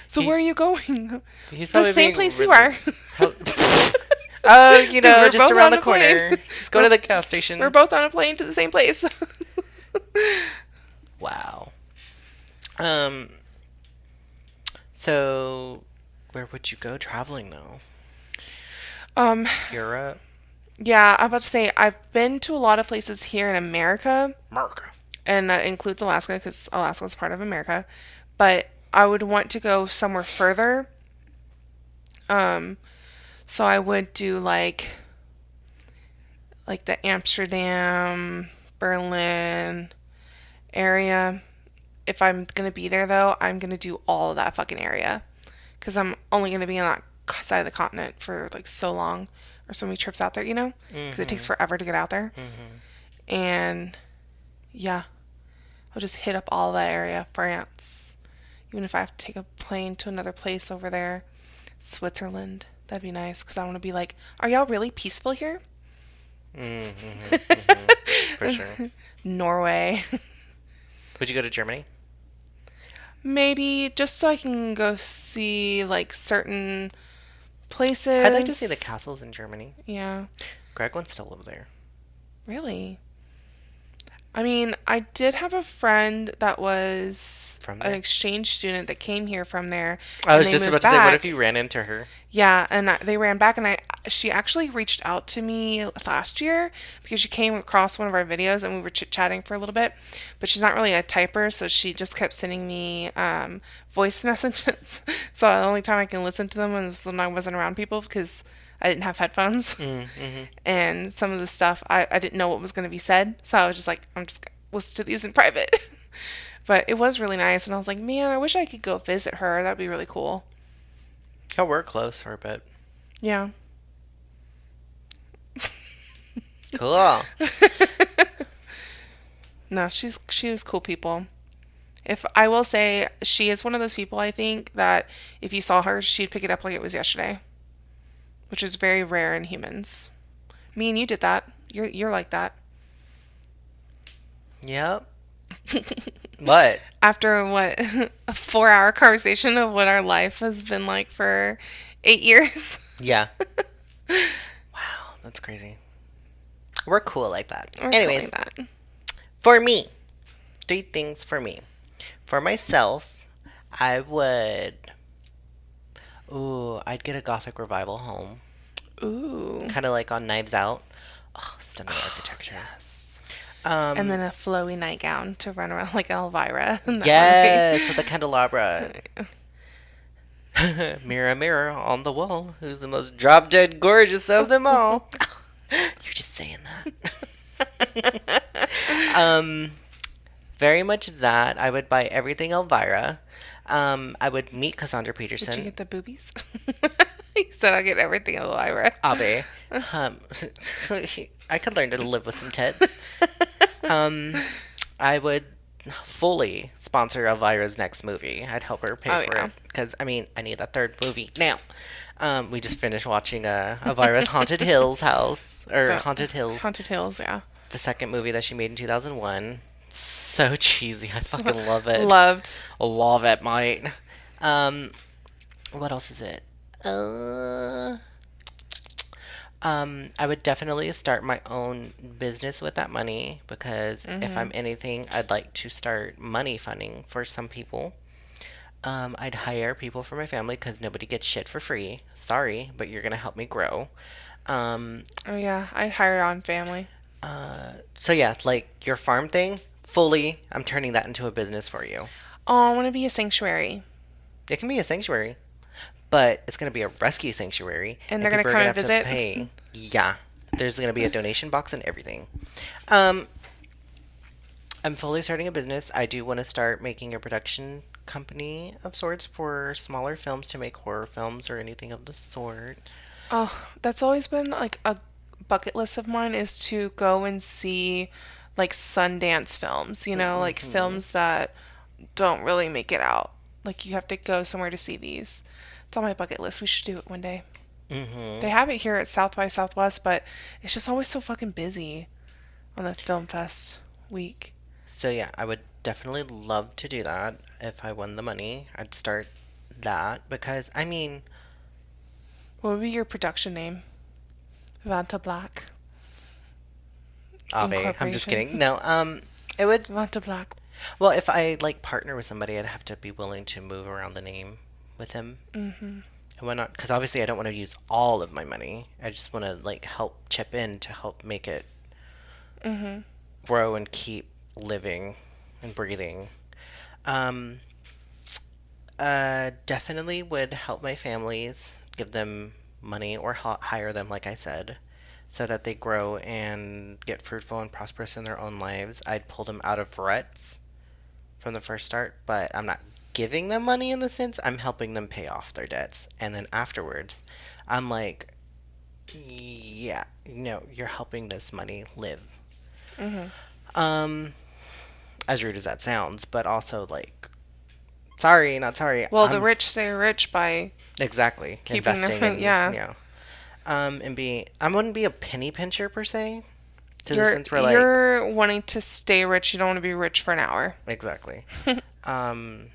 So He- where are you going? He's The probably same being place you really- are. How- Oh, you know, We're just both around on the a plane. corner. Just go to the gas station. We're both on a plane to the same place. Wow. Um. So, where would you go traveling though? um, Europe, yeah, I'm about to say I've been to a lot of places here in America, America. and that includes Alaska because Alaska is part of America. But I would want to go somewhere further. Um, so I would do like the Amsterdam, Berlin area. If I'm gonna be there though, I'm gonna do all of that fucking area because I'm only gonna be on that side of the continent for like so long or so many trips out there, you know, because it takes forever to get out there. And yeah, I'll just hit up all that area, France. Even if I have to take a plane to another place over there, Switzerland, that'd be nice because I want to be like, are y'all really peaceful here? For sure. Norway. Would you go to Germany? Maybe just so I can go see like certain places. I'd like to see the castles in Germany. Yeah, Greg wants to live there. really. I mean, I did have a friend that was from an there? exchange student that came here from there, I and was they just about moved to say, what if you back. ran into her? Yeah, and they ran back, and she actually reached out to me last year because she came across one of our videos, and we were chit chatting for a little bit. But she's not really a typer, so she just kept sending me voice messages. So the only time I can listen to them was when I wasn't around people because I didn't have headphones, Mm-hmm. and some of the stuff I didn't know what was going to be said, so I was just like, I'm just gonna listen to these in private. But it was really nice, and I was like, man, I wish I could go visit her. That'd be really cool. Oh, we're close for a bit. Yeah. Cool. No, she was cool people. If I will say, she is one of those people I think that if you saw her, she'd pick it up like it was yesterday, which is very rare in humans. Me and you did that. You're like that. Yep. What? After what a 4 hour conversation of what our life has been like for 8 years. Yeah. Wow, that's crazy. We're cool like that. We're Anyways, calling that. for me, three things for me. For myself, I would. Ooh, I'd get a Gothic revival home. Ooh. Kind of like on Knives Out. Oh, stunning architecture. Yes. And Um, then a flowy nightgown to run around like Elvira in that yes, with movie. the candelabra. Mirror, mirror on the wall, who's the most drop dead gorgeous of them all? You're just saying that. um, very much that. I would buy everything Elvira. I would meet Cassandra Did you Peterson. get the boobies? You said I'll get everything Elvira. Ave. Um, I could learn to live with some tits. Um, I would fully sponsor Elvira's next movie. I'd help her pay Oh for yeah. it because I mean I need a third movie now. We just finished watching Elvira's Haunted Hills house or The Haunted Hills, Haunted Hills, yeah. the second movie that she made in 2001. So cheesy. I fucking love it. Loved. Love it, mate. Um, what else is it? Uh, I would definitely start my own business with that money because if I'm anything, I'd like to start money funding for some people. I'd hire people for my family because nobody gets shit for free. Sorry, but you're gonna help me grow. Um, Oh yeah, I'd hire on family. so yeah, like your farm thing, fully, I'm turning that into a business for you. Oh, I want to be a sanctuary, It can be a sanctuary, but it's gonna be a rescue sanctuary, and and they're gonna people are come gonna and have to visit. pay. Yeah, there's gonna be a donation box and everything. Um, I'm fully starting a business. I do want to start making a production company of sorts for smaller films to make horror films or anything of the sort. Oh, that's always been like a bucket list of mine is to go and see like Sundance films, like Mm-hmm. films that don't really make it out. Like you have to go somewhere to see these. It's on my bucket list. We should do it one day. Mm-hmm. They have it here at South by Southwest, but it's just always so fucking busy on the film fest week. So yeah, I would definitely love to do that if I won the money. I'd start that because I mean, What would be your production name? Vanta Black Ave. I'm just Incorporation. kidding. No, it would. Vanta Black. Well, if I like partner with somebody, I'd have to be willing to move around the name with him Mm-hmm. and whatnot. Because obviously, I don't want to use all of my money. I just want to like help chip in to help make it Mm-hmm. grow and keep living and breathing. Um, definitely would help my families, give them money or hire them, like I said, so that they grow and get fruitful and prosperous in their own lives. I'd pull them out of ruts from the first start, but I'm not giving them money in the sense I'm helping them pay off their debts. And then afterwards, I'm like, yeah, no, you're helping this money live. Mm-hmm. Um, as rude as that sounds, but also like, sorry, not sorry. Well, the rich stay rich by Exactly keeping investing their in yeah. and be I wouldn't be a penny pincher per se, to the You're sense where like you're wanting to stay rich. You don't want to be rich for an hour. exactly. Um,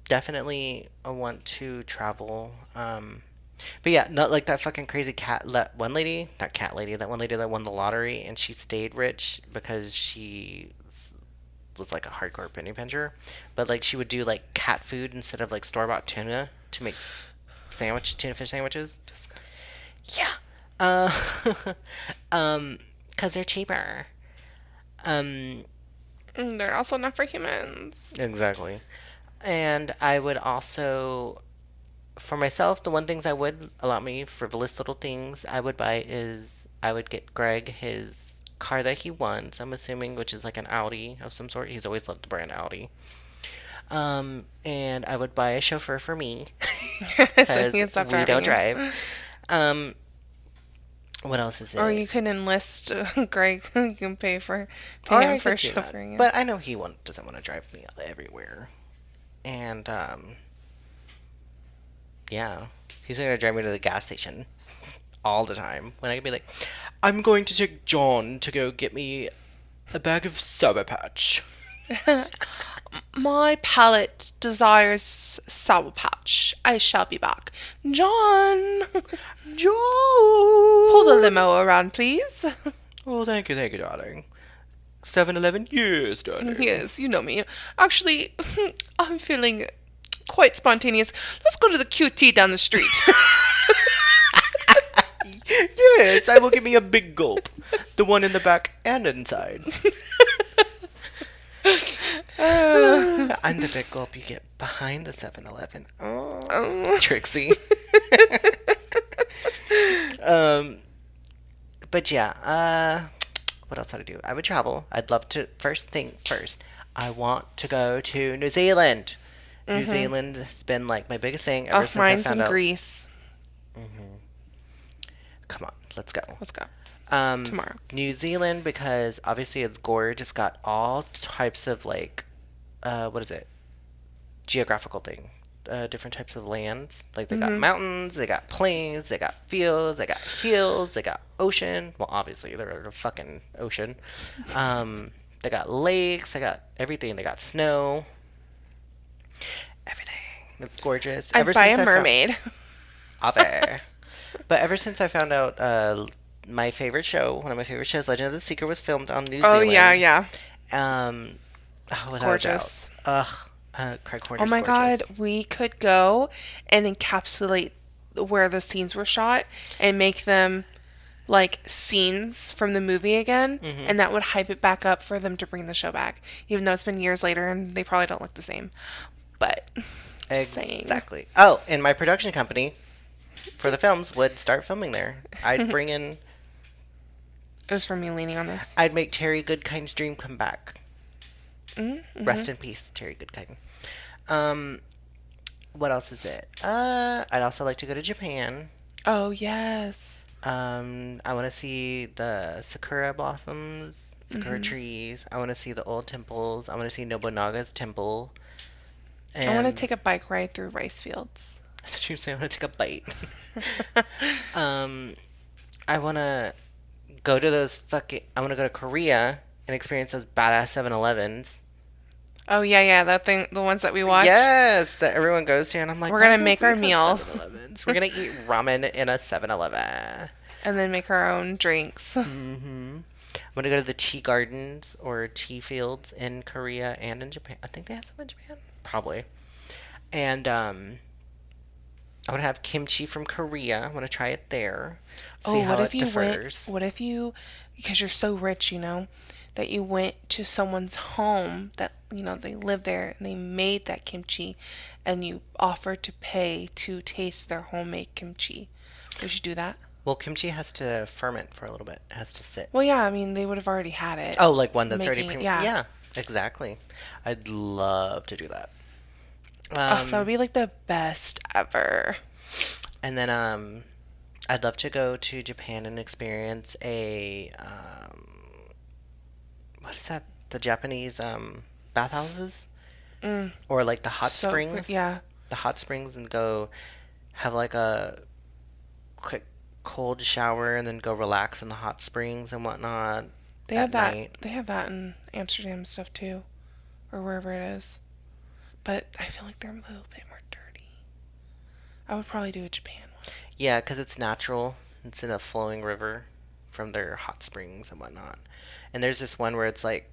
definitely I want to travel. But yeah, not like that fucking crazy one lady, not cat lady, that one lady that won the lottery and she stayed rich because she was like a hardcore penny pincher. But like she would do like cat food instead of like store bought tuna to make tuna fish sandwiches. Disgusting. Yeah. Uh, cause they're cheaper. Um, They're also not for humans. exactly. And I would also, for myself, the one things I would allow me frivolous little things I would buy is I would get Greg his car that he wants. I'm assuming, which is like an Audi of some sort. He's always loved the brand Audi. And I would buy a chauffeur for me So he because can stop we don't driving drive. Um, what else is you. Or it? you can enlist Greg. You can Or pay him I for could do that. chauffeuring you. But I know doesn't want to drive me everywhere. And yeah, he's gonna drive me to the gas station all the time. When I could be like, I'm going to take John to go get me a bag of Sour Patch. My palate desires Sour Patch. I shall be back. John, pull the John! limo around, please. Oh, thank you, darling. 7-Eleven, yes, darling. Yes, you know me. Actually, I'm feeling quite spontaneous. Let's go to the QT down the street. Yes, I will give me a big gulp. The one in the back and inside. I'm the big gulp you get behind the 7-Eleven. Oh, Trixie. um, but yeah, what else would I do? I would travel. I'd love to. First thing first, I want to go to New Zealand. New Zealand has been like my biggest thing ever since I Mine's found in out. Greece. Come on, let's go. Let's go. Um, Tomorrow. New Zealand because obviously it's gorgeous. Got all types of like, what is it? Geographical thing. Different types of lands. Like they got mountains, they got plains, they got fields, they got hills, they got ocean. Well, obviously they're a fucking ocean. They got lakes, they got everything. They got snow. Everything. It's gorgeous. I'd buy a mermaid. Ave. But ever since I found out my favorite show, one of my favorite shows, Legend of the Seeker, was filmed on New Oh, Zealand. yeah. Without Gorgeous. a doubt. Craig Oh Horner's my God, gorgeous. we could go and encapsulate where the scenes were shot and make them like scenes from the movie again, and that would hype it back up for them to bring the show back, even though it's been years later and they probably don't look the same. But just saying. Exactly. Oh, and my production company for the films would start filming there. I'd bring in. It was from me leaning on this. I'd make Terry Goodkind's dream come back. Mm-hmm. Rest in peace, Terry Goodkind. What else is it? I'd also like to go to Japan. Oh, yes. I want to see the sakura blossoms, sakura trees. I want to see the old temples. I want to see Nobunaga's temple. And I want to take a bike ride through rice fields. I thought you were saying I want to take a bite. I want to go to I want to go to Korea and experience those badass 7-Elevens. Oh, yeah, that thing, the ones that we watch. Yes, that everyone goes to, and I'm like, We're gonna why make don't our we meal. have 7-Elevens? We're gonna eat ramen in a 7-Eleven. And then make our own drinks. I'm gonna go to the tea gardens or tea fields in Korea and in Japan. I think they have some in Japan, probably. And I want to have kimchi from Korea. I want to try it there. See how what it if you differs. what if you, because you're so rich, that you went to someone's home that, they live there and they made that kimchi and you offered to pay to taste their homemade kimchi. Would you do that? Well, kimchi has to ferment for a little bit. It has to sit. Well, yeah, I mean, they would have already had it. Oh, like one that's already Making it, yeah, exactly. I'd love to do that. That would be like the best ever. And then I'd love to go to Japan and experience a what is that? The Japanese bathhouses? Or like the hot springs? Yeah. The hot springs, and go have like a quick cold shower and then go relax in the hot springs and whatnot. They at have that. night. They have that in Amsterdam and stuff too, or wherever it is. But I feel like they're a little bit more dirty. I would probably do a Japan one. Yeah, because it's natural. It's in a flowing river from their hot springs and whatnot. And there's this one where it's like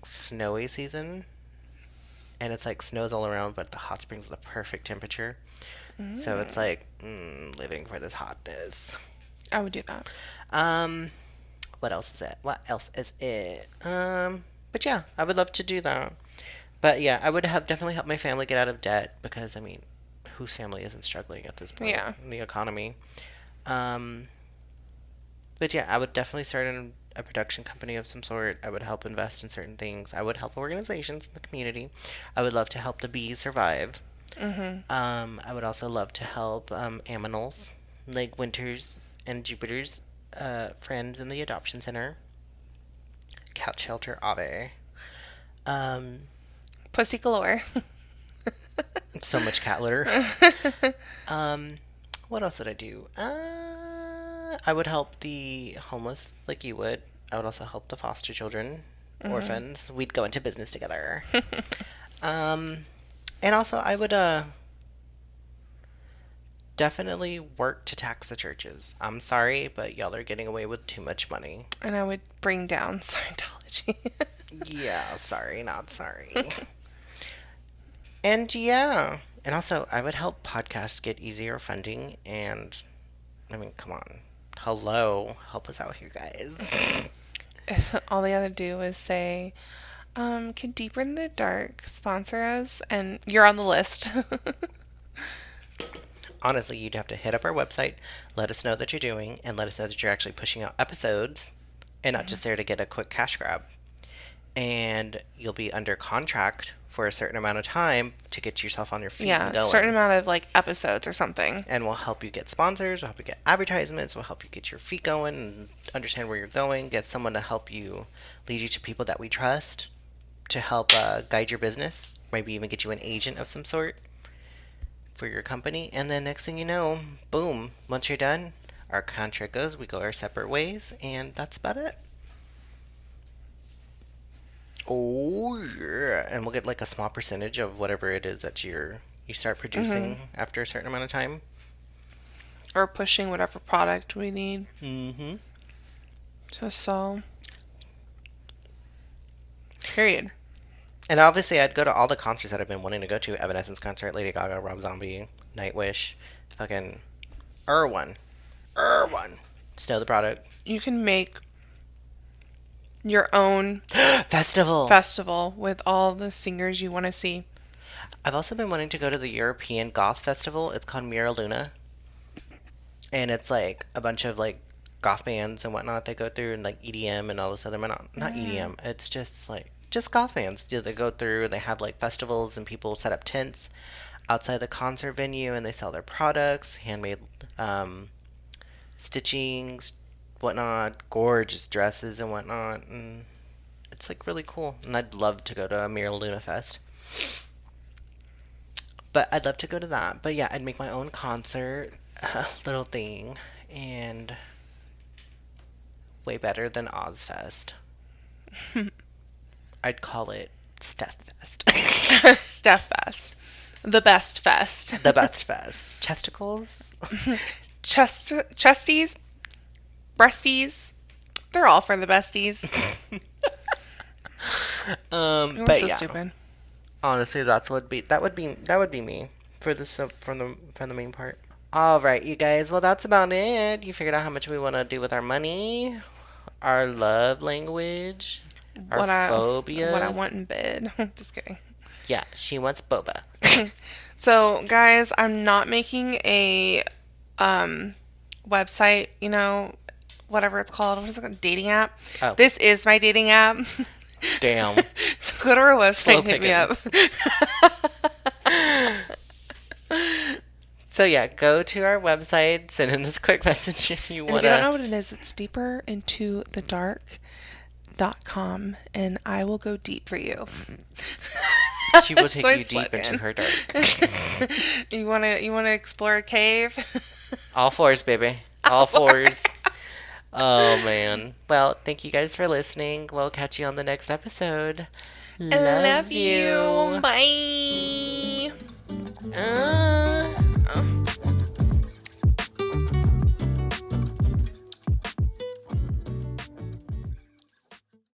snowy season, and it's like snows all around, but the hot springs are the perfect temperature. So it's like living for this hotness. I would do that. Um, what else is it? What else is it? But yeah, I would love to do that. But yeah, I would have definitely helped my family get out of debt because I mean, whose family isn't struggling at this point Yeah. in the economy? Um, but yeah, I would definitely start a production company of some sort. I would help invest in certain things. I would help organizations in the community. I would love to help the bees survive. I would also love to help aminals like Winter's and Jupiter's friends in the adoption center. Cat shelter Ave. Um, Pussy galore. so much cat litter. Um, what else would I do? I would help the homeless like you would. I would also help the foster children, orphans. We'd go into business together. Um, and also I would definitely work to tax the churches. I'm sorry, but y'all are getting away with too much money. And I would bring down Scientology. Yeah, sorry, not sorry. And yeah, and also I would help podcasts get easier funding. And I mean, come on, hello, help us out here, guys. If all they had to do is say, can Deeper in the Dark sponsor us? And you're on the list. Honestly, you'd have to hit up our website, let us know that you're doing, and let us know that you're actually pushing out episodes and not just there to get a quick cash grab. And you'll be under contract for a certain amount of time to get yourself on your feet Yeah, and a going. certain amount of like episodes or something. And we'll help you get sponsors, we'll help you get advertisements, we'll help you get your feet going and understand where you're going, get someone to help you lead you to people that we trust to help guide your business, maybe even get you an agent of some sort for your company. And then next thing you know, boom, once you're done, our contract goes, we go our separate ways, and that's about it. Oh yeah, and we'll get like a small percentage of whatever it is that you start producing after a certain amount of time. Or pushing whatever product we need Mm-hmm. to sell. Period. And obviously, I'd go to all the concerts that I've been wanting to go to: Evanescence concert, Lady Gaga, Rob Zombie, Nightwish, fucking Erwan, Snow the Product You can make your own Festival. festival with all the singers you want to see. I've also been wanting to go to the European Goth Festival. It's called Mira Luna, and it's like a bunch of like goth bands and whatnot they go through, and like EDM and all this other not EDM. It's just like just goth bands. Yeah, they go through. They have like festivals and people set up tents outside the concert venue, and they sell their products, handmade stitchings, whatnot, gorgeous dresses and whatnot, and it's like really cool. And I'd love to go to a Mira Luna Fest. But I'd love to go to that. But yeah, I'd make my own concert, little thing, and way better than Ozfest. I'd call it Steph Fest. Steph Fest. The best fest. The best fest. Chesticles? Chesties, breasties, they're all for the besties. We're But so yeah, stupid. honestly, that would be me for this from the main part. All right, you guys. Well, that's about it. You figured out how much we want to do with our money, our love language, our phobias. What I want in bed. Just kidding. Yeah, she wants boba. So, guys, I'm not making a website, whatever it's called. What is it called? Dating app. Oh. This is my dating app. Damn. So go to our website Slow and hit me up. So yeah, go to our website, send in this quick message if you And want if you don't know to. what it is, it's deeperintothedark.com, and I will go deep for you. She will take That's my you deep into slogan. her dark. You wanna explore a cave? All fours, baby. All fours. Oh man. Well, thank you guys for listening. We'll catch you on the next episode. I love you. Bye.